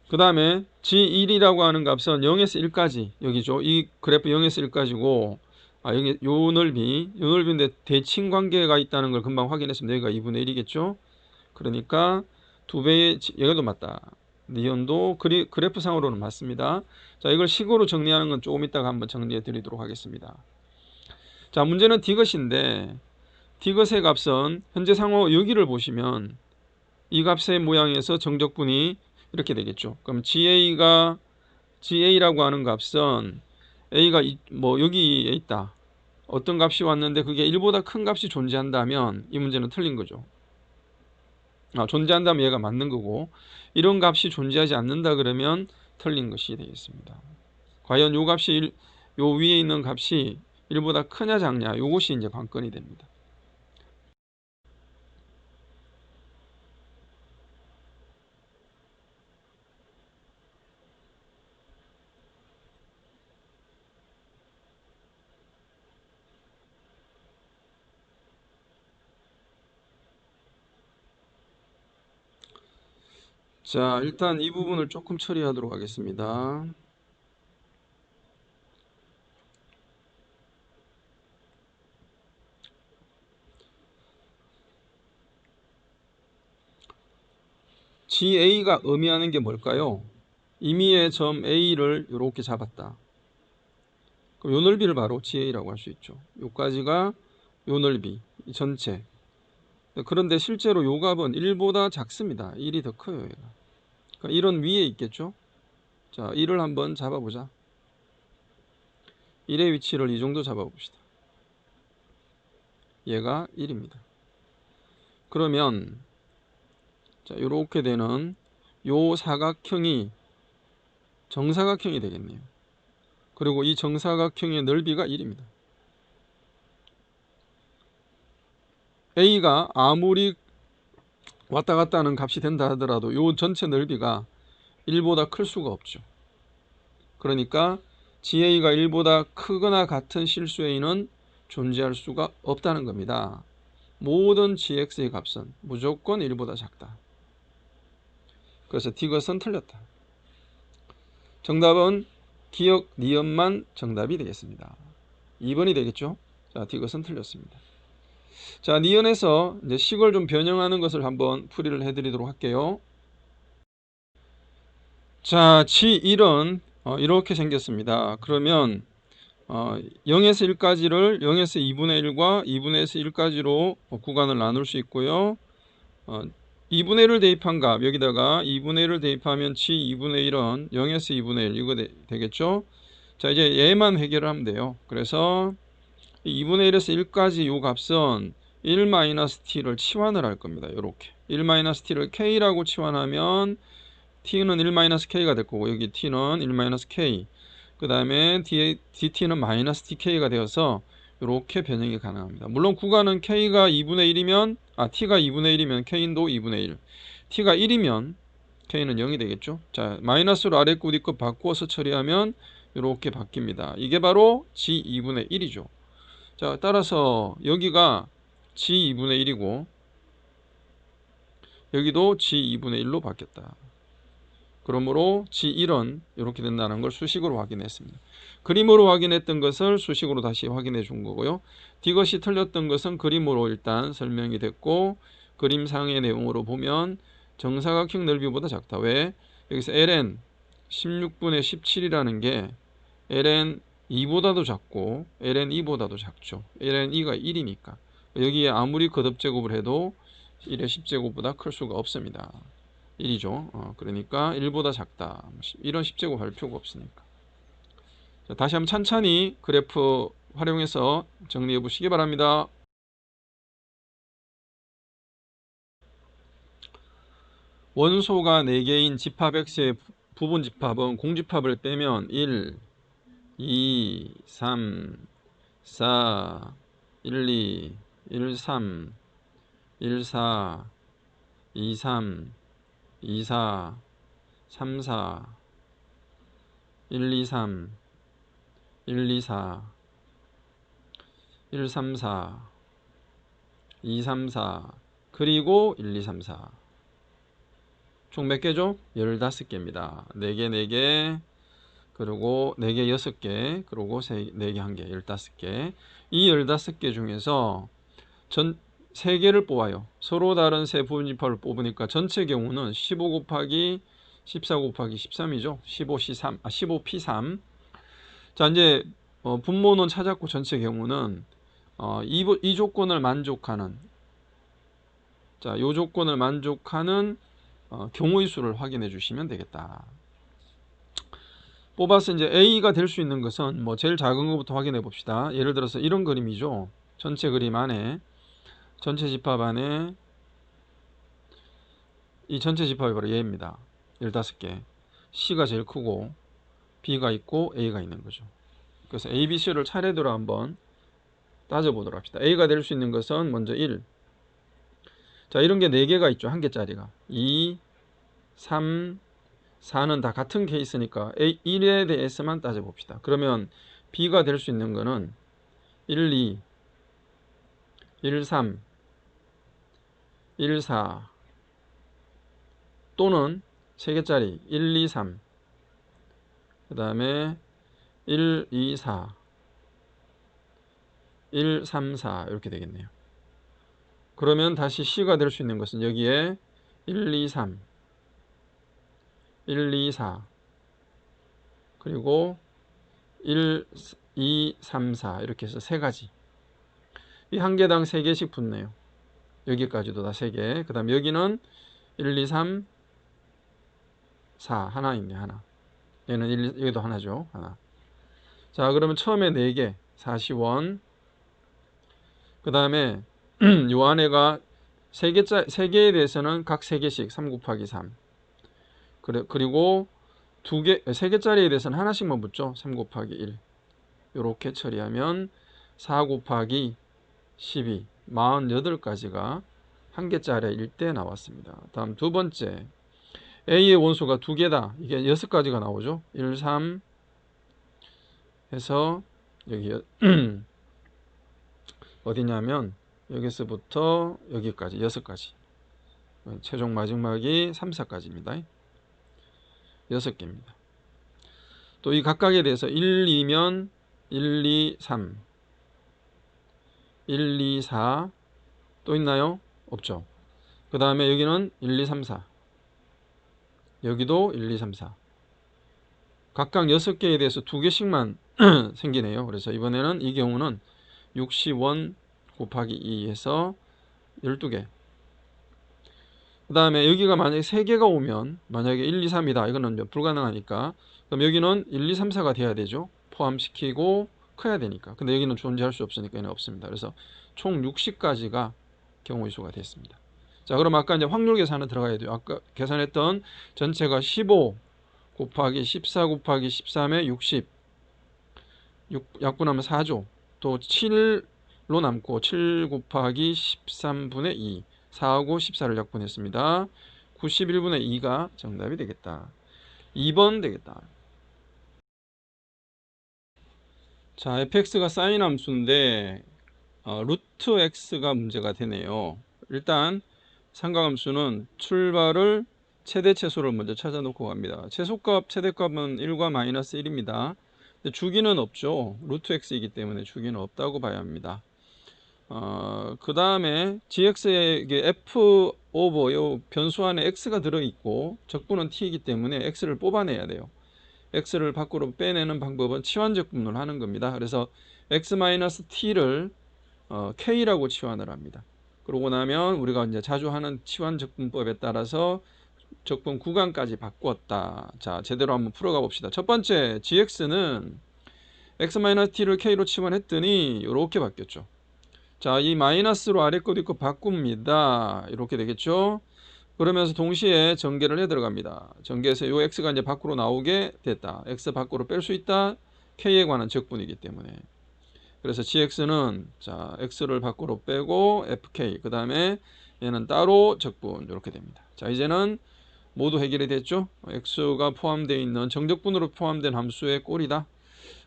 그 다음에 g1이라고 하는 값은 0에서 1까지 여기죠. 이 그래프 0에서 1까지고, 여기 요 넓이인데 대칭 관계가 있다는 걸 금방 확인했습니다. 여기가 2분의 1이겠죠. 그러니까 2배의 여기도 맞다. 니온도 그래프상으로는 맞습니다. 자, 이걸 식으로 정리하는 건 조금 이따가 한번 정리해 드리도록 하겠습니다. 자, 문제는 d것인데 d것의 값은 현재 상호 여기를 보시면 이 값의 모양에서 정적분이 이렇게 되겠죠. 그럼 GA라고 하는 값은 A가 뭐 여기에 있다. 어떤 값이 왔는데 그게 1보다 큰 값이 존재한다면 이 문제는 틀린 거죠. 존재한다면 얘가 맞는 거고, 이런 값이 존재하지 않는다 그러면 틀린 것이 되겠습니다. 과연 요 값이 요 위에 있는 값이 1보다 크냐 작냐, 요것이 이제 관건이 됩니다. 자, 일단 이 부분을 조금 처리하도록 하겠습니다. GA가 의미하는 게 뭘까요? 임의의 점 A를 이렇게 잡았다. 그럼 요 넓이를 바로 GA라고 할 수 있죠. 요까지가 요 넓이, 이 전체. 그런데 실제로 요 값은 1보다 작습니다. 1이 더 커요, 얘가. 그러니까 1은 위에 있겠죠? 자, 1을 한번 잡아보자. 1의 위치를 이 정도 잡아봅시다. 얘가 1입니다. 그러면 자, 이렇게 되는 요 사각형이 정사각형이 되겠네요. 그리고 이 정사각형의 넓이가 1입니다. A가 아무리 왔다 갔다 하는 값이 된다 하더라도 요 전체 넓이가 1보다 클 수가 없죠. 그러니까 GA가 1보다 크거나 같은 실수 A는 존재할 수가 없다는 겁니다. 모든 GX의 값은 무조건 1보다 작다. 그래서 D것은 틀렸다. 정답은 기억 니은만 정답이 되겠습니다. 2번이 되겠죠? 자, D것은 틀렸습니다. 자, 니은에서 이제 식을 좀 변형하는 것을 한번 풀이를 해드리도록 할게요. 자, G1은 이렇게 생겼습니다. 그러면 0에서 1까지를 0에서 2분의 1과 2분의 1까지로 구간을 나눌 수 있고요. 2분의 1을 대입한 값, 여기다가 2분의 1을 대입하면 G2분의 1은 0에서 2분의 1 이거 되겠죠. 자, 이제 얘만 해결을 하면 돼요. 그래서 2분의 1에서 1까지 요 값은 1-t를 치환을 할 겁니다. 이렇게 1-t를 k라고 치환하면 t는 1-k가 될 거고, 여기 t는 1-k, 그 다음에 dt는 -dk가 되어서 이렇게 변형이 가능합니다. 물론 구간은 k가 2분의 1이면 t가 2분의 1이면 k도 2분의 1, t가 1이면 k는 0이 되겠죠. 자, 마이너스로 아래급 윗급 바꾸어서 처리하면 이렇게 바뀝니다. 이게 바로 g2분의 1이죠. 자, 따라서 여기가 g2분의 1이고 여기도 g2분의 1로 바뀌었다. 그러므로 G1은 이렇게 된다는 걸 수식으로 확인했습니다. 그림으로 확인했던 것을 수식으로 다시 확인해 준 거고요. D것이 틀렸던 것은 그림으로 일단 설명이 됐고, 그림상의 내용으로 보면 정사각형 넓이보다 작다. 왜? 여기서 ln 16분의 17이라는 게 ln 2보다도 작고 ln 2보다도 작죠. ln 2가 1이니까 여기에 아무리 거듭제곱을 해도 1의 10제곱보다 클 수가 없습니다. 1이죠. 그러니까 1보다 작다. 이런 10제곱 할 필요가 없으니까. 자, 다시 한번 찬찬히 그래프 활용해서 정리해 보시기 바랍니다. 원소가 4개인 집합 X의 부분 집합은 공집합을 빼면 1, 2, 3, 4, 1, 2, 1, 3, 1, 4, 2, 3, 2, 4, 3, 4, 1, 2, 3, 1, 2, 4, 1, 3, 4, 2, 3, 4, 그리고 1, 2, 3, 4. 총 몇 개죠? 15개입니다. 4개, 4개, 그리고 4개, 6개, 그리고 4개, 1개, 15개. 이 15개 중에서 3개를 뽑아요. 서로 다른 세 부분집합을 뽑으니까 전체 경우는 15 곱하기 14 곱하기 13이죠. 15C3, 15P3. 자, 이제 분모는 찾았고 전체 경우는 이 조건을 만족하는, 자, 요 조건을 만족하는 경우의 수를 확인해 주시면 되겠다. 뽑아서 이제 A가 될 수 있는 것은 뭐 제일 작은 것부터 확인해 봅시다. 예를 들어서 이런 그림이죠. 전체 그림 안에, 전체 집합 안에 이 전체 집합이 바로 얘입니다. 15개. C가 제일 크고 B가 있고 A가 있는 거죠. 그래서 A, B, C를 차례대로 한번 따져보도록 합시다. A가 될 수 있는 것은 먼저 1. 자, 이런 게 4개가 있죠. 1개짜리가. 2, 3, 4는 다 같은 케이스니까 1에 대해서만 따져봅시다. 그러면 B가 될 수 있는 거는 1, 2, 1, 3, 1, 4 또는 3개짜리 1, 2, 3 그 다음에 1, 2, 4 1, 3, 4 이렇게 되겠네요. 그러면 다시 C가 될 수 있는 것은 여기에 1, 2, 3 1, 2, 4 그리고 1, 2, 3, 4 이렇게 해서 3가지. 이 한 개당 3개씩 붙네요. 여기까지도 다 3개. 그 다음에 여기는 1, 2, 3, 4 하나 있네. 하나. 얘는 1, 여기도 하나죠. 하나. 자, 그러면 처음에 4개 4시원. 그 다음에 요 안에가 3개에 대해서는 각 3개씩 3 곱하기 3 그리고 3개짜리에 대해서는 하나씩만 붙죠. 3 곱하기 1 이렇게 처리하면 4 곱하기 12 48가지가 한 개짜리일 때 나왔습니다. 다음 두 번째 A의 원소가 2개다. 이게 6가지가 나오죠. 1, 3 해서 여기 어디냐면 여기서부터 여기까지 6가지. 최종 마지막이 3, 4까지입니다. 6개입니다. 또 이 각각에 대해서 1, 2면 1, 2, 3 1, 2, 4 또 있나요? 없죠. 그 다음에 여기는 1, 2, 3, 4 여기도 1, 2, 3, 4 각각 6개에 대해서 2개씩만 생기네요. 그래서 이번에는 이 경우는 60원 곱하기 2 해서 12개. 그 다음에 여기가 만약에 3개가 오면 만약에 1, 2, 3이다. 이거는 불가능하니까 그럼 여기는 1, 2, 3, 4가 돼야 되죠. 포함시키고 커야 되니까. 근데 여기는 존재할 수 없으니까 얘는 없습니다. 그래서 총 60가지가 경우의 수가 됐습니다. 자, 그럼 아까 이제 확률 계산은 들어가야 돼요. 아까 계산했던 전체가 15 곱하기 14 곱하기 13에 60 약분하면 4죠. 또 7로 남고 7 곱하기 13분의 2 4하고 14를 약분했습니다. 91분의 2가 정답이 되겠다. 2번 되겠다. 자, fx가 사인 함수인데 루트 x가 문제가 되네요. 일단 삼각함수는 출발을 최대최소를 먼저 찾아놓고 갑니다. 최소값, 최대값은 1과 마이너스 1입니다. 근데 주기는 없죠. 루트 x이기 때문에 주기는 없다고 봐야 합니다. 그 다음에 gx에 f 오버 요 변수 안에 x가 들어있고 적분은 t이기 때문에 x를 뽑아내야 돼요. x를 밖으로 빼내는 방법은 치환적분을 하는 겁니다. 그래서 x-t를 k라고 치환을 합니다. 그러고 나면 우리가 이제 자주 하는 치환적분법에 따라서 적분 구간까지 바꿨다. 자, 제대로 한번 풀어가 봅시다. 첫 번째 gx는 x-t를 k로 치환했더니 이렇게 바뀌었죠. 자, 이 마이너스로 아래 것 있고 바꿉니다. 이렇게 되겠죠. 그러면서 동시에 전개를 해 들어갑니다. 전개해서 이 x가 이제 밖으로 나오게 됐다. x 밖으로 뺄 수 있다. k에 관한 적분이기 때문에. 그래서 gx는 자, x를 밖으로 빼고 fk 그 다음에 얘는 따로 적분 이렇게 됩니다. 자, 이제는 모두 해결이 됐죠. x가 포함되어 있는 정적분으로 포함된 함수의 꼴이다.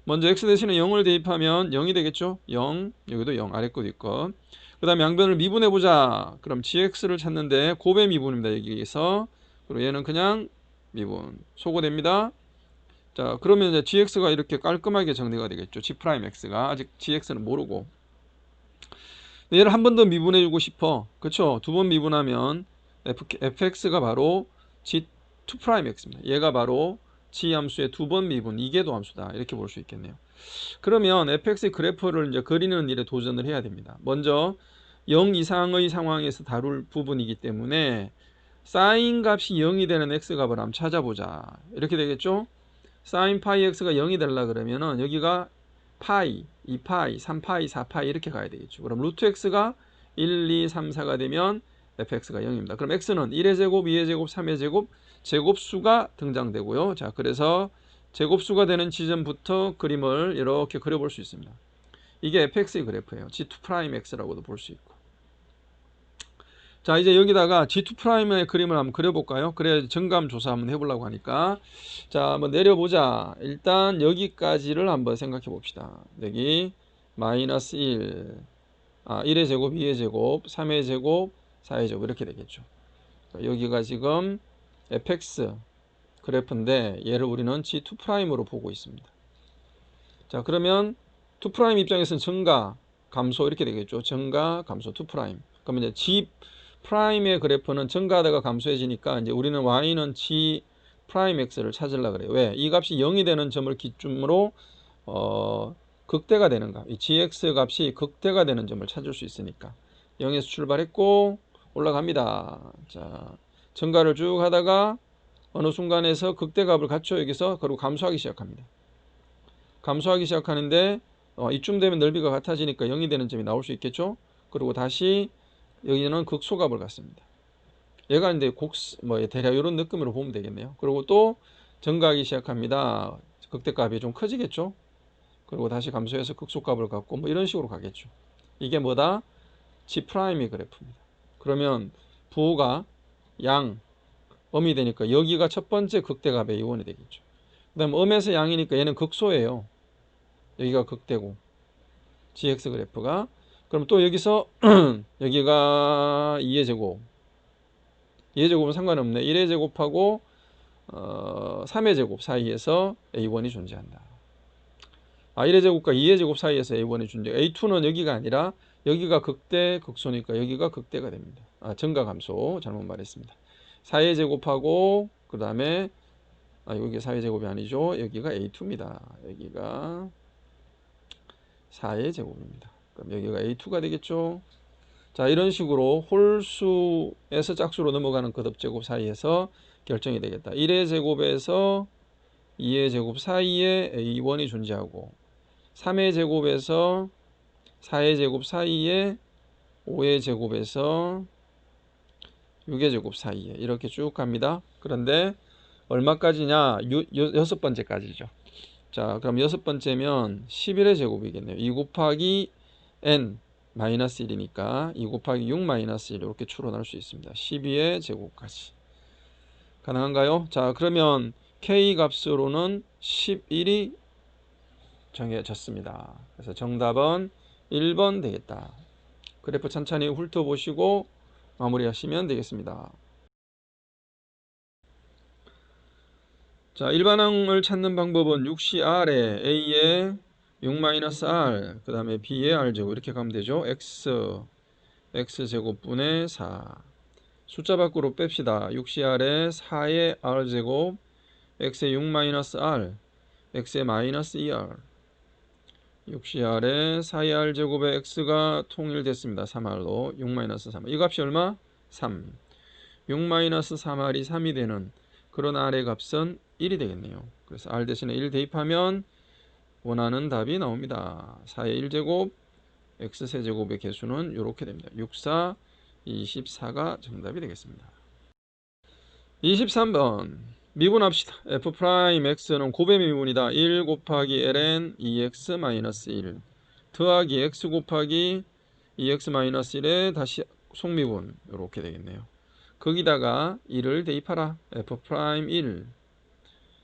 먼저 x 대신에 0을 대입하면 0이 되겠죠. 0 여기도 0 아래 것 있고 그 다음에 양변을 미분해보자. 그럼 gx를 찾는데 곱의 미분입니다. 여기에서 그리고 얘는 그냥 미분 소거됩니다. 자, 그러면 이제 gx가 이렇게 깔끔하게 정리가 되겠죠. g'x가 아직 gx는 모르고 얘를 한 번 더 미분해주고 싶어. 그쵸? 두 번 미분하면 fx가 바로 g2'x입니다. 얘가 바로 g 함수의 두 번 미분 이계도 함수다. 이렇게 볼 수 있겠네요. 그러면 fx의 그래프를 이제 그리는 일에 도전을 해야 됩니다. 먼저 0 이상의 상황에서 다룰 부분이기 때문에 사인 값이 0이 되는 x값을 한번 찾아보자. 이렇게 되겠죠? 사인 파이 x가 0이 되려 그러면은 여기가 파이, 2파이, 3파이, 4파이 이렇게 가야 되겠죠. 그럼 루트 x가 1, 2, 3, 4가 되면 fx가 0입니다. 그럼 x는 1의 제곱, 2의 제곱, 3의 제곱, 제곱수가 등장되고요. 자, 그래서 제곱수가 되는 지점부터 그림을 이렇게 그려볼 수 있습니다. 이게 fx의 그래프예요. G2'X라고도 볼 수 있고. 자, 이제 여기다가 G2'의 그림을 한번 그려볼까요? 그래 정감 조사 한번 해보려고 하니까. 자, 한번 내려보자. 일단 여기까지를 한번 생각해 봅시다. 여기 마이너스 1, 1의 제곱, 2의 제곱, 3의 제곱, 4의 제곱 이렇게 되겠죠. 여기가 지금 fx 그래프인데 얘를 우리는 G2'으로 보고 있습니다. 자, 그러면 2' 입장에서는 증가, 감소 이렇게 되겠죠. 증가, 감소 2'. 그러면 이제 G'의 그래프는 증가하다가 감소해지니까 이제 우리는 Y는 G'X를 찾으려고 그래요. 왜? 이 값이 0이 되는 점을 기준으로 극대가 되는 값. 이 GX 값이 극대가 되는 점을 찾을 수 있으니까 0에서 출발했고 올라갑니다. 자, 증가를 쭉 하다가 어느 순간에서 극대값을 갖춰 여기서 그리고 감소하기 시작합니다. 감소하기 시작하는데 이쯤 되면 넓이가 같아지니까 0이 되는 점이 나올 수 있겠죠. 그리고 다시 여기는 극소값을 갖습니다. 얘가 이제 대략 이런 느낌으로 보면 되겠네요. 그리고 또 증가하기 시작합니다. 극대값이 좀 커지겠죠. 그리고 다시 감소해서 극소값을 갖고 뭐 이런 식으로 가겠죠. 이게 뭐다? G'의 그래프입니다. 그러면 부호가 양, 음이 되니까 여기가 첫 번째 극대값의 A1이 되겠죠. 그 다음 음에서 양이니까 얘는 극소예요. 여기가 극대고 GX 그래프가. 그럼 또 여기서 여기가 2의 제곱, 2의 제곱은 상관없네. 1의 제곱하고 3의 제곱 사이에서 A1이 존재한다. 1의 제곱과 2의 제곱 사이에서 A1이 존재. A2는 여기가 아니라 여기가 극대, 극소니까 여기가 극대가 됩니다. 증가 감소 잘못 말했습니다. 4의 제곱하고 그 다음에 여기 4의 제곱이 아니죠. 여기가 A2입니다. 여기가 4의 제곱입니다. 그럼 여기가 A2가 되겠죠. 자, 이런 식으로 홀수에서 짝수로 넘어가는 거듭제곱 사이에서 결정이 되겠다. 1의 제곱에서 2의 제곱 사이에 A1이 존재하고 3의 제곱에서 4의 제곱 사이에 5의 제곱에서 6의 제곱 사이에 이렇게 쭉 갑니다. 그런데 얼마까지냐? 여섯 번째까지죠. 자, 그럼 여섯 번째면 11의 제곱이겠네요. 2 곱하기 n 마이너스 1이니까 2 곱하기 6 마이너스 1 이렇게 추론할 수 있습니다. 12의 제곱까지. 가능한가요? 자, 그러면 k 값으로는 11이 정해졌습니다. 그래서 정답은 1번 되겠다. 그래프 천천히 훑어보시고 마무리하시면 되겠습니다. 자, 일반항을 찾는 방법은 6CR에 A에 6-R 그 다음에 B에 R제곱 이렇게 가면 되죠. X제곱분의 4 숫자 밖으로 뺍시다. 6CR에 4의 R제곱 X에 6-R X에 마이너스 2R 6CR에 4의 R제곱에 X가 통일됐습니다. 3R로 6-3 이 값이 얼마? 3 6-3R이 3이 되는 그런 R의 값은 1이 되겠네요. 그래서 R 대신에 1 대입하면 원하는 답이 나옵니다. 4의 1제곱 X세제곱의 개수는 이렇게 됩니다. 6, 4, 24가 정답이 되겠습니다. 23번 미분합시다. F'X는 곱의 미분이다. 1 곱하기 ln 2x-1 더하기 x 곱하기 2x-1에 다시 속미분 이렇게 되겠네요. 거기다가 1을 대입하라. F'1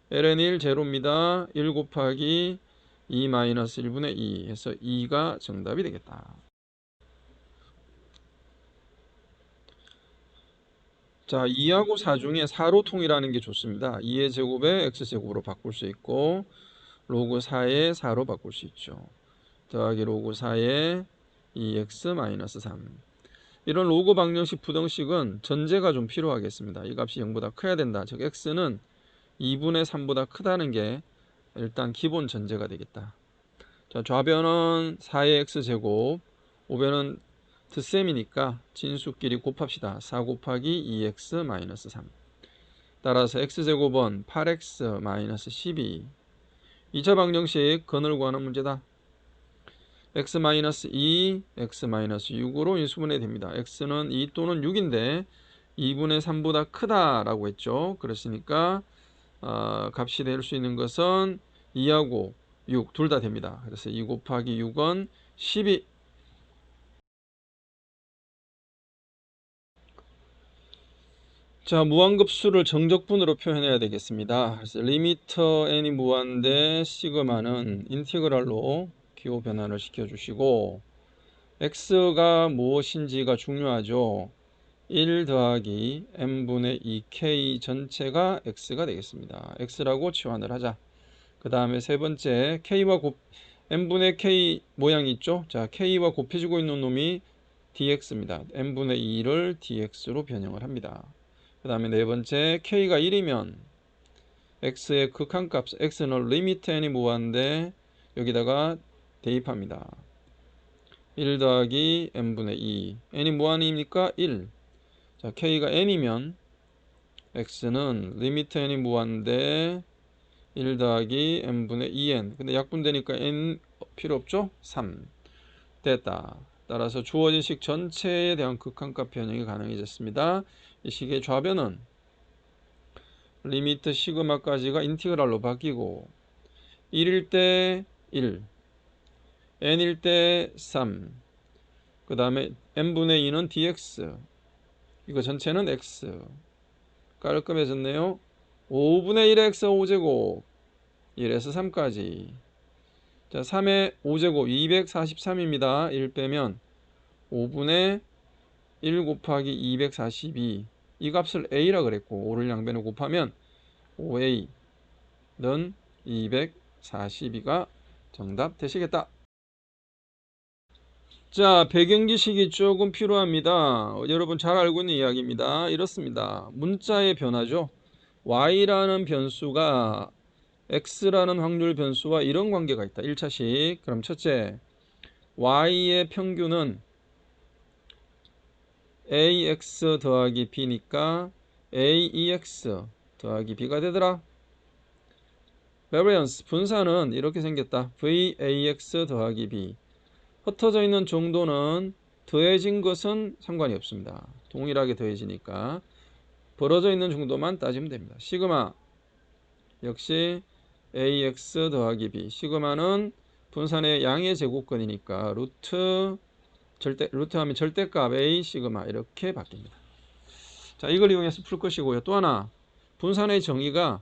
ln 1 제로입니다. 1 곱하기 2-1분의 2 해서 2가 정답이 되겠다. 자, 2하고 4 중에 4로 통일하는 게 좋습니다. 2의 제곱에 x제곱으로 바꿀 수 있고 로그 4에 4로 바꿀 수 있죠. 더하기 로그 4에 2x-3 이런 로그 방정식 부등식은 전제가 좀 필요하겠습니다. 이 값이 0보다 커야 된다. 즉 x는 2분의 3보다 크다는 게 일단 기본 전제가 되겠다. 자, 좌변은 4의 x제곱, 우변은 덧셈이니까 진수끼리 곱합시다. 4 곱하기 2x-3 따라서 x제곱은 8x-12 2차 방정식 근을 구하는 문제다. x-2, x-6으로 인수분해 됩니다. x는 2 또는 6인데 2분의 3보다 크다라고 했죠. 그렇으니까 값이 될 수 있는 것은 2하고 6 둘 다 됩니다. 그래서 2 곱하기 6은 12. 자, 무한급수를 정적분으로 표현해야 되겠습니다. 그래서 리미터 n이 무한대 시그마는 인티그랄로 기호 변환을 시켜주시고 x가 무엇인지가 중요하죠. 1 더하기 n분의 2k 전체가 x가 되겠습니다. x라고 치환을 하자. 그 다음에 세 번째 k와 n분의 k 모양이 있죠. 자, k와 곱해지고 있는 놈이 dx입니다. n분의 2를 dx로 변형을 합니다. 그 다음에 네 번째 k가 1이면 x의 극한값 x는 리미트 n이 무한대 여기다가 대입합니다. 1 더하기 n분의 2 n이 무한이니까 1. 자, k가 n이면 x는 리미트 n이 무한대 1 더하기 n분의 2n. 근데 약분되니까 n 필요 없죠? 3. 됐다. 따라서 주어진 식 전체에 대한 극한값 변형이 가능해졌습니다. 이 식의 좌변은 리미트 시그마까지가 인티그랄로 바뀌고 1일 때 1, n일 때 3, 그 다음에 n분의 2는 dx, 이거 전체는 x. 깔끔해졌네요. 5분의 1의 x 5제곱 1에서 3까지. 자, 3의 5제곱 243입니다. 1 빼면 5분의 1 곱하기 242. 이 값을 a라 그랬고 5를 양변에 곱하면 5a는 242가 정답 되시겠다. 자, 배경지식이 조금 필요합니다. 여러분 잘 알고 있는 이야기입니다. 이렇습니다. 문자의 변화죠. y라는 변수가 x라는 확률 변수와 이런 관계가 있다. 1차식. 그럼 첫째, y의 평균은 ax 더하기 b니까 aex 더하기 b가 되더라. variance 분산은 이렇게 생겼다. vax 더하기 b. 흩어져 있는 정도는 더해진 것은 상관이 없습니다. 동일하게 더해지니까 벌어져 있는 정도만 따지면 됩니다. 시그마 역시 ax 더하기 b. 시그마는 분산의 양의 제곱근이니까 루트 하면 절대값 a 시그마 이렇게 바뀝니다. 자, 이걸 이용해서 풀 것이고요. 또 하나, 분산의 정의가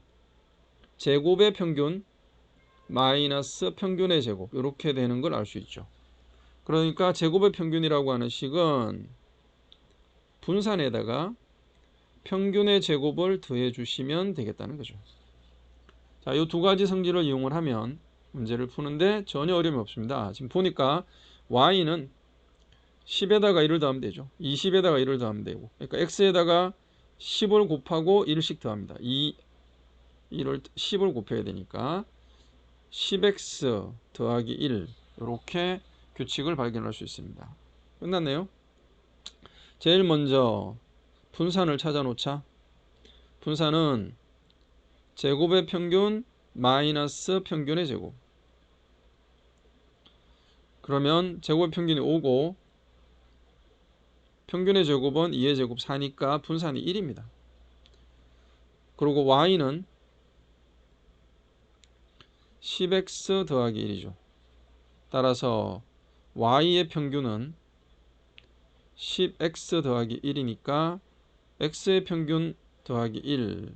제곱의 평균 마이너스 평균의 제곱 이렇게 되는 걸 알 수 있죠. 그러니까 제곱의 평균이라고 하는 식은 분산에다가 평균의 제곱을 더해 주시면 되겠다는 거죠. 자, 이 두 가지 성질을 이용을 하면 문제를 푸는데 전혀 어려움이 없습니다. 지금 보니까 y는 10에다가 1을 더하면 되죠. 20에다가 1을 더하면 되고, 그러니까 x에다가 10을 곱하고 1씩 더합니다. 10을 곱해야 되니까 10x 더하기 1 이렇게 규칙을 발견할 수 있습니다. 끝났네요. 제일 먼저 분산을 찾아 놓자. 분산은 제곱의 평균 마이너스 평균의 제곱. 그러면 제곱의 평균이 5고 평균의 제곱은 2의 제곱 4니까 분산이 1입니다. 그리고 y는 10x 더하기 1이죠. 따라서 y의 평균은 10x 더하기 1이니까 x의 평균 더하기 1.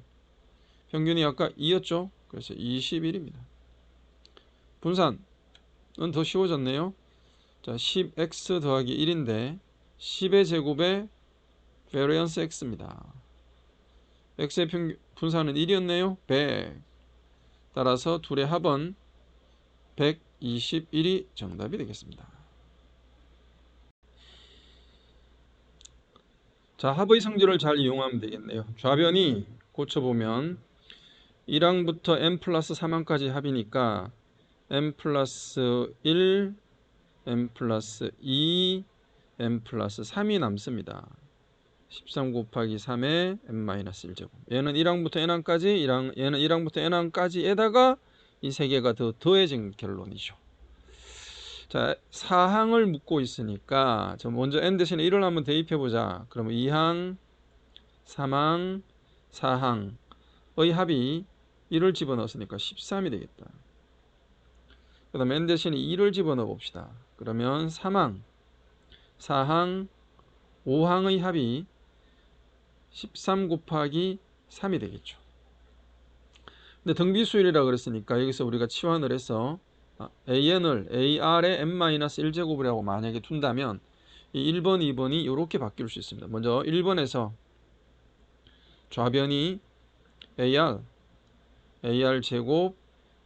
평균이 아까 2였죠. 그래서 21입니다. 분산은 더 쉬워졌네요. 자, 10x 더하기 1인데 10의 제곱에 variance x입니다. x의 분산은 1이었네요. 100. 따라서 둘의 합은 121이 정답이 되겠습니다. 자, 합의 성질을 잘 이용하면 되겠네요. 좌변이 고쳐보면 1항부터 n 플러스 3항까지 합이니까 n 플러스 1, n 플러스 2, n 플러스 3이 남습니다. 13 곱하기 3에 n-1제곱. 얘는 1항부터 n항까지, 얘는 1항부터 n항까지에다가 이 세 개가 더 더해진 결론이죠. 자, 4항을 묻고 있으니까 먼저 n 대신에 1을 한번 대입해보자. 그러면 2항, 3항, 4항의 합이 1을 집어넣었으니까 13이 되겠다. 그 다음에 n 대신에 2를 집어넣어 봅시다. 그러면 3항, 4항, 5항의 합이 13 곱하기 3이 되겠죠. 근데 등비수열이라 그랬으니까 여기서 우리가 치환을 해서 AN을 AR의 n-1제곱이라고 만약에 둔다면 이 1번, 2번이 이렇게 바뀔 수 있습니다. 먼저 1번에서 좌변이 AR 제곱,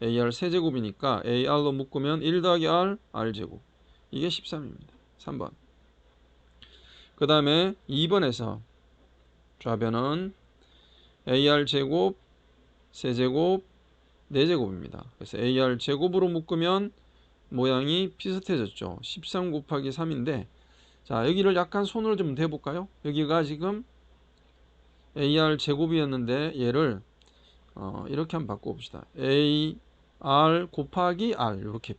AR 세제곱이니까 AR로 묶으면 1 더하기 R, R제곱. 이게 13입니다. 3번. 그 다음에 2번에서 좌변은 AR 제곱, 세제곱, 4제곱입니다. 그래서 AR 제곱으로 묶으면 모양이 비슷해졌죠. 13 곱하기 3인데 자, 여기를 약간 손으로 좀 대볼까요? 여기가 지금 AR 제곱이었는데 얘를 이렇게 한번 바꿔봅시다. AR 곱하기 R 이렇게.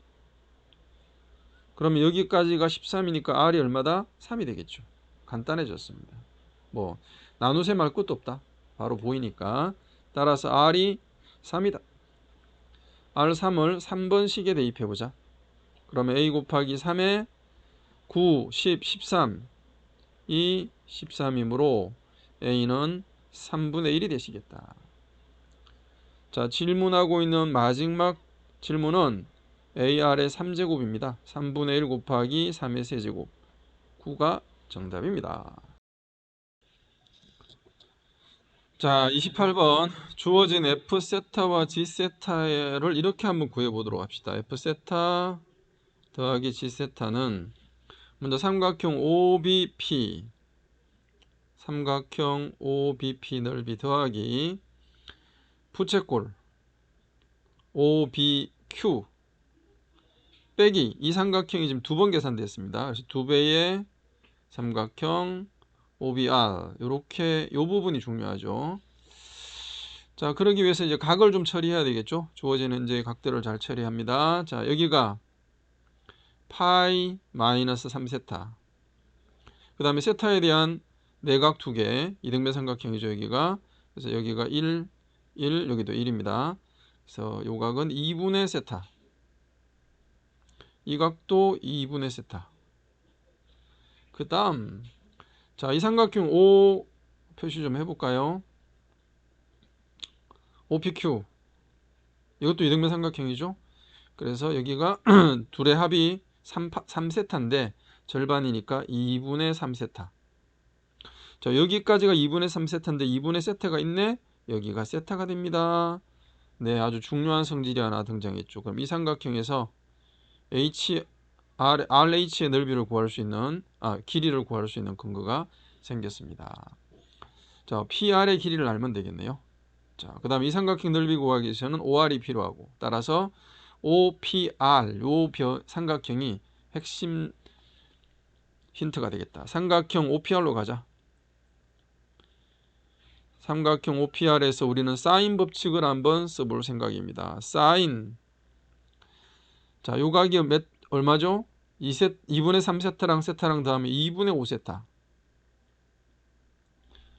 그러면 여기까지가 13이니까 R이 얼마다? 3이 되겠죠. 간단해졌습니다. 뭐 나누셈 할 것도 없다. 바로 보이니까. 따라서 R이 3이다. R3을 3번식에 대입해보자. 그러면 A 곱하기 3에 9, 10, 13 이 13이므로 A는 3분의 1이 되시겠다. 자, 질문하고 있는 마지막 질문은 AR의 3제곱입니다. 3분의 1 곱하기 3의 세제곱 9가 정답입니다. 자, 28번 주어진 F세타와 G세타를 이렇게 한번 구해보도록 합시다. F세타 더하기 G세타는 먼저 삼각형 OBP 넓이 더하기 부채꼴 OBQ 빼기 이 삼각형이 지금 두 번 계산됐습니다. 그래서 2배의 삼각형 OBR 이렇게 이 부분이 중요하죠. 자, 그러기 위해서 이제 각을 좀 처리해야 되겠죠. 주어지는 이제 각들을 잘 처리합니다. 자, 여기가 파이 마이너스 3세타. 그 다음에 세타에 대한 내각 2개 이등변 삼각형이죠. 여기가. 그래서 여기가 1, 여기도 1입니다. 그래서 요 각은 2분의 세타. 이 각도 2분의 세타. 그 다음 자, 이 삼각형 O 표시 좀 해볼까요? OPQ 이것도 이등변 삼각형이죠. 그래서 여기가 둘의 합이 3세타인데 절반이니까 2분의 3세타. 자, 여기까지가 2분의 3세타인데 2분의 세타가 있네. 여기가 세타가 됩니다. 네, 아주 중요한 성질이 하나 등장했죠. 그럼 이 삼각형에서 RH의 넓이를 구할 수 있는 길이를 구할 수 있는 근거가 생겼습니다. 자, PR의 길이를 알면 되겠네요. 자, 그 다음 이 삼각형 넓이 구하기 위해서는 OR이 필요하고 따라서 OPR 요 삼각형이 핵심 힌트가 되겠다. 삼각형 OPR로 가자. 삼각형 OPR에서 우리는 사인 법칙을 한번 써볼 생각입니다. 사인 자, 요 각이 얼마죠? 2분의 3세타랑 세타랑 더하면 2분의 5세타.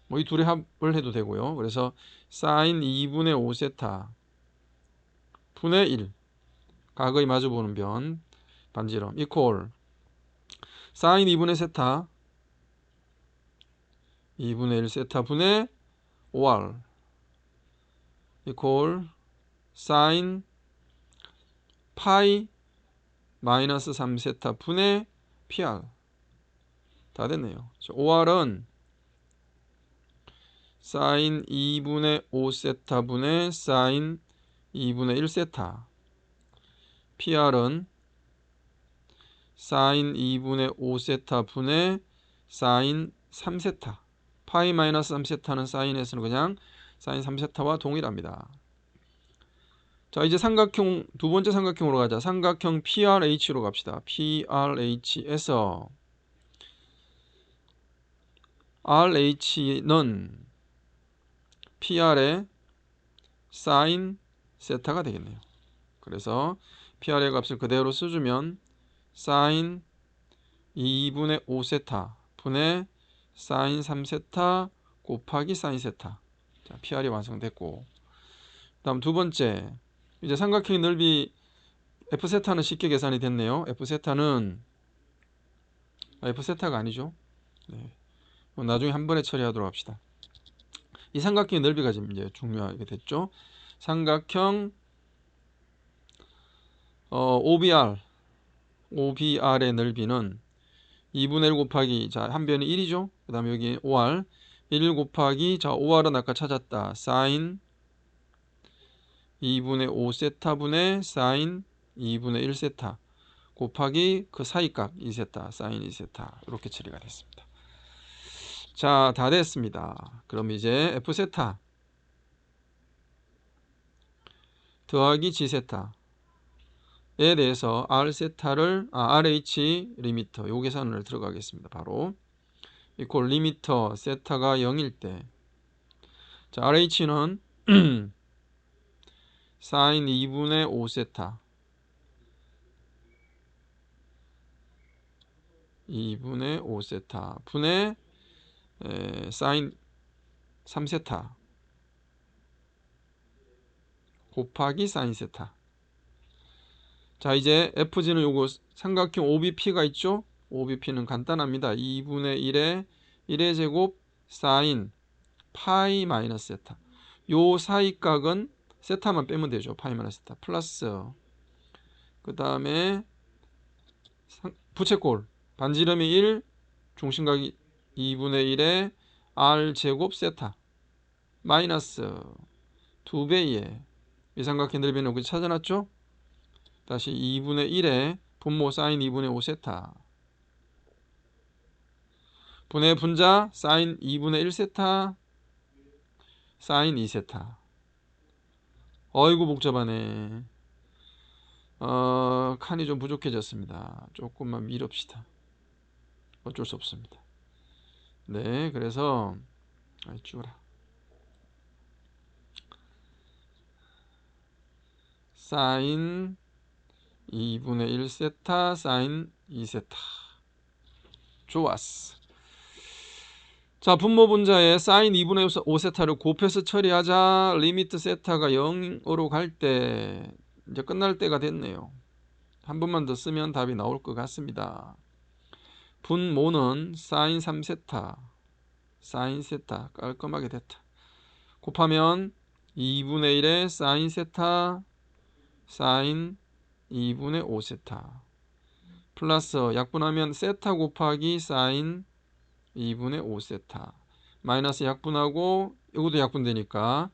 뭐 이 둘의 합을 해도 되고요. 그래서 사인 2분의 5세타 분의 1 각의 마주보는 변 반지름 이퀄 사인 2분의 세타 2분의 1 세타 분의 5R 이퀄 사인 파이 마이너스 3세타 분의 PR 다 됐네요. 5R은 사인 2분의 5세타 분의 사인 2분의 1세타 PR은 사인 2분의 5세타 분의 사인 3세타 파이 마이너스 3세타는 사인에서는 그냥 사인 3세타와 동일합니다. 자, 이제 삼각형 두 번째 삼각형으로 가자. 삼각형 PRH로 갑시다. PRH에서 RH는 PR의 사인 세타가 되겠네요. 그래서 PR의 값을 그대로 써주면 사인 2분의 5세타 분의 사인 3세타 곱하기 사인 세타. 자, PR이 완성됐고 다음 두 번째, 이제 삼각형의 넓이 F세타는 쉽게 계산이 됐네요. F세타는 F세타가 아니죠. 네. 나중에 한 번에 처리하도록 합시다. 이 삼각형의 넓이가 지금 이제 중요하게 됐죠. 삼각형 OBR의 넓이는 2분의 1 곱하기, 자, 한 변이 1이죠. 그 다음에 여기 OR 1 곱하기, 자, OR은 아까 찾았다. 사인 2분의 5세타 분의 사인 2분의 1세타 곱하기 그 사이 값 2세타 사인 2세타, 이렇게 처리가 됐습니다. 자, 다 됐습니다. 그럼 이제 F세타 더하기 G세타에 대해서 R세타를 RH 리미터 요 계산을 들어가겠습니다. 바로 이퀄 리미터 세타가 0일 때, 자, RH는 사인 2분의 5세타 2분의 5세타 분의 사인 3세타 곱하기 사인 세타. 자, 이제 FG는 요거 삼각형 OBP가 있죠. OBP는 간단합니다. 2분의 1의 제곱 사인 파이 마이너스 세타. 요 사이 각은 세타만 빼면 되죠. 파이 마이너스 세타 플러스, 그 다음에 부채꼴 반지름이 1, 중심각이 2분의 1의 R 제곱 세타 마이너스 2배의 이 삼각형 넓이는 여기 찾아놨죠. 다시 2분의 1의 분모 사인 2분의 5세타 분의 분자 사인 2분의 1세타 사인 2세타. 어이구 복잡하네. 칸이 좀 부족해졌습니다. 조금만 미룹시다. 어쩔 수 없습니다. 네, 그래서 쭈라 사인 2분의 1세타 사인 2세타. 좋았어. 자, 분모 분자에 사인 2분의 5세타를 곱해서 처리하자. 리미트 세타가 0으로 갈 때 이제 끝날 때가 됐네요. 한 번만 더 쓰면 답이 나올 것 같습니다. 분모는 사인 3세타 사인 세타 깔끔하게 됐다. 곱하면 2분의 1의 사인 세타 사인 2분의 5세타 플러스 약분하면 세타 곱하기 사인 2분의 5세타 마이너스 약분하고 이것도 약분되니까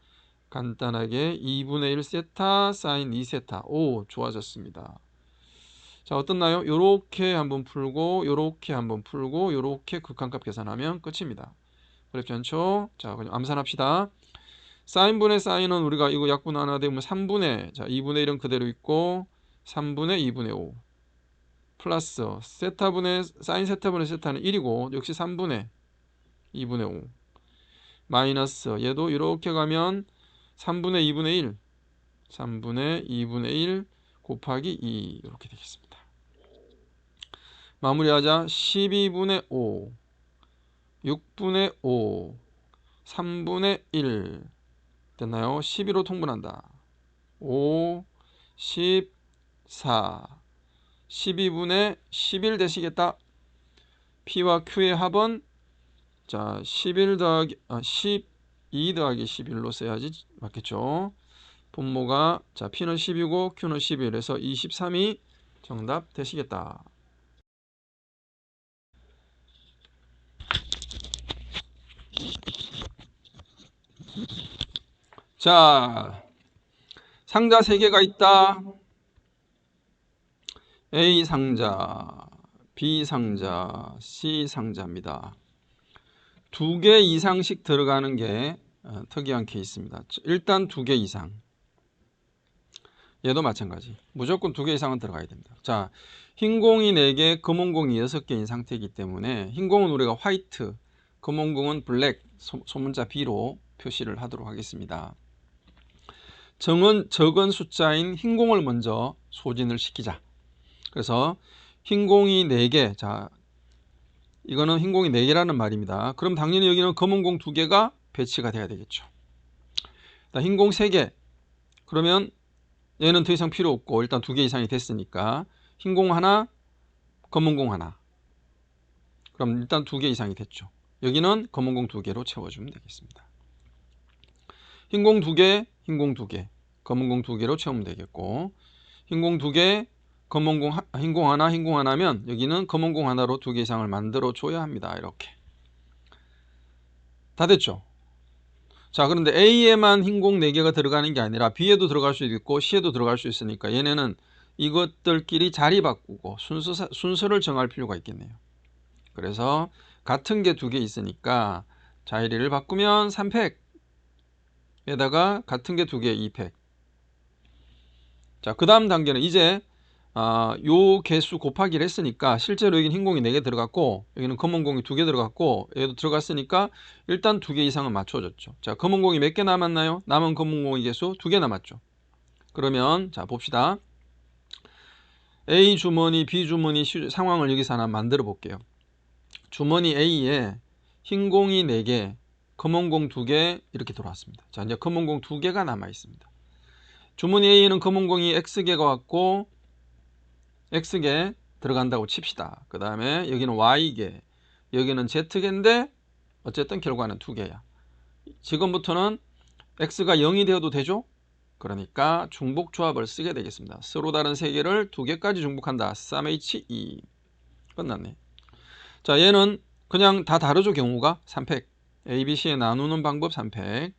간단하게 2분의 1세타 사인 2세타. 오, 좋아졌습니다. 자, 어떻나요? 요렇게 한번 풀고 요렇게 한번 풀고 요렇게 극한값 계산하면 끝입니다. 어렵지 않죠? 자, 그냥 암산합시다. 사인분의 사인은 우리가 이거 약분 하나 되면 3분의, 자, 2분의 1은 그대로 있고 3분의 2분의 5 플러스 세타분의 사인 세타분의 세타는 1이고 역시 3분의 2분의 5 마이너스 얘도 이렇게 가면 3분의 2분의 1 3분의 2분의 1 곱하기 2 이렇게 되겠습니다. 마무리하자. 12분의 5 6분의 5 3분의 1 됐나요? 12로 통분한다. 5 14 12분의 11 되시겠다. P와 Q의 합은 자 11 더하기 12 더하기 11로 써야지 맞겠죠. 분모가 자 P는 10이고 Q는 11에서 23이 정답 되시겠다. 자, 상자 3개가 있다. A 상자, B 상자, C 상자입니다. 2개 이상씩 들어가는 게 특이한 케이스입니다. 일단 2개 이상. 얘도 마찬가지. 무조건 2개 이상은 들어가야 됩니다. 자, 흰 공이 4개, 검은 공이 6개인 상태이기 때문에 흰 공은 우리가 화이트, 검은 공은 블랙, 소문자 B로 표시를 하도록 하겠습니다. 적은 숫자인 흰 공을 먼저 소진을 시키자. 그래서 흰 공이 4개. 자, 이거는 흰 공이 4개라는 말입니다. 그럼 당연히 여기는 검은 공 2개가 배치가 돼야 되겠죠. 흰 공 3개. 그러면 얘는 더 이상 필요 없고 일단 2개 이상이 됐으니까 흰 공 하나, 검은 공 하나. 그럼 일단 2개 이상이 됐죠. 여기는 검은 공 2개로 채워주면 되겠습니다. 흰 공 2개, 흰 공 2개, 검은 공 2개로 채우면 되겠고 흰 공 2개, 검은 공, 흰 공 하나, 흰 공 하나면 여기는 검은 공 하나로 2개 이상을 만들어 줘야 합니다. 이렇게. 다 됐죠? 자, 그런데 A에만 흰 공 4개가 들어가는 게 아니라 B에도 들어갈 수 있고 C에도 들어갈 수 있으니까 얘네는 이것들끼리 자리 바꾸고 순서를 정할 필요가 있겠네요. 그래서 같은 게 2개 있으니까 자리를 바꾸면 3팩에다가 같은 게 2개 2팩. 자, 그 다음 단계는 이제 요 개수 곱하기를 했으니까 실제로 여기는 흰 공이 4개 들어갔고 여기는 검은 공이 2개 들어갔고 얘도 들어갔으니까 일단 2개 이상은 맞춰졌죠. 자, 검은 공이 몇 개 남았나요? 남은 검은 공의 개수 2개 남았죠. 그러면 자 봅시다. A 주머니, B 주머니 상황을 여기서 하나 만들어 볼게요. 주머니 A에 흰 공이 4개, 검은 공 2개 이렇게 들어왔습니다. 자, 이제 검은 공 2개가 남아 있습니다. 주머니 A에는 검은 공이 X개가 왔고 X개 들어간다고 칩시다. 그 다음에 여기는 Y개, 여기는 Z개인데 어쨌든 결과는 2개야. 지금부터는 X가 0이 되어도 되죠? 그러니까 중복 조합을 쓰게 되겠습니다. 서로 다른 3개를 2개까지 중복한다. 3H2 끝났네. 자, 얘는 그냥 다 다르죠. 경우가 3팩. A, B, C에 나누는 방법 3팩.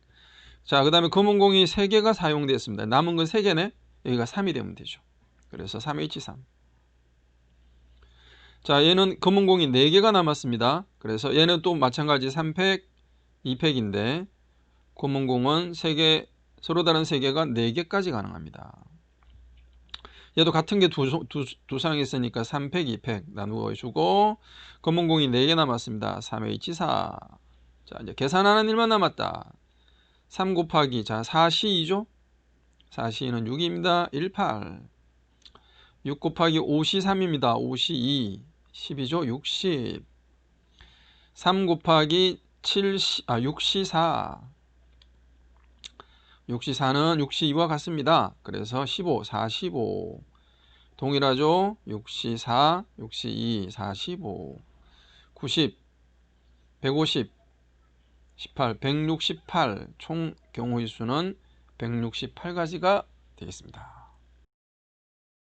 자, 그 다음에 검은 공이 3개가 사용되었습니다. 남은 건 3개네. 여기가 3이 되면 되죠. 그래서 3H3. 자, 얘는 검은 공이 4개가 남았습니다. 그래서 얘는 또 마찬가지 3팩, 2팩인데 검은 공은 3개, 서로 다른 3개가 4개까지 가능합니다. 얘도 같은 게 두 쌍 있으니까 3팩, 2팩 나누어 주고 검은 공이 4개 남았습니다. 3H4. 자, 이제 계산하는 일만 남았다. 3 곱하기 자 4C2죠. 4C는 6입니다. 18. 6 곱하기 5C3입니다. 5C2. 10이죠. 60. 3 곱하기 6C4. 6C4는 6C2와 같습니다. 그래서 15, 45. 동일하죠? 6C4, 6C2, 45, 90, 150, 18, 168. 총 경우의 수는 168가지가 되겠습니다.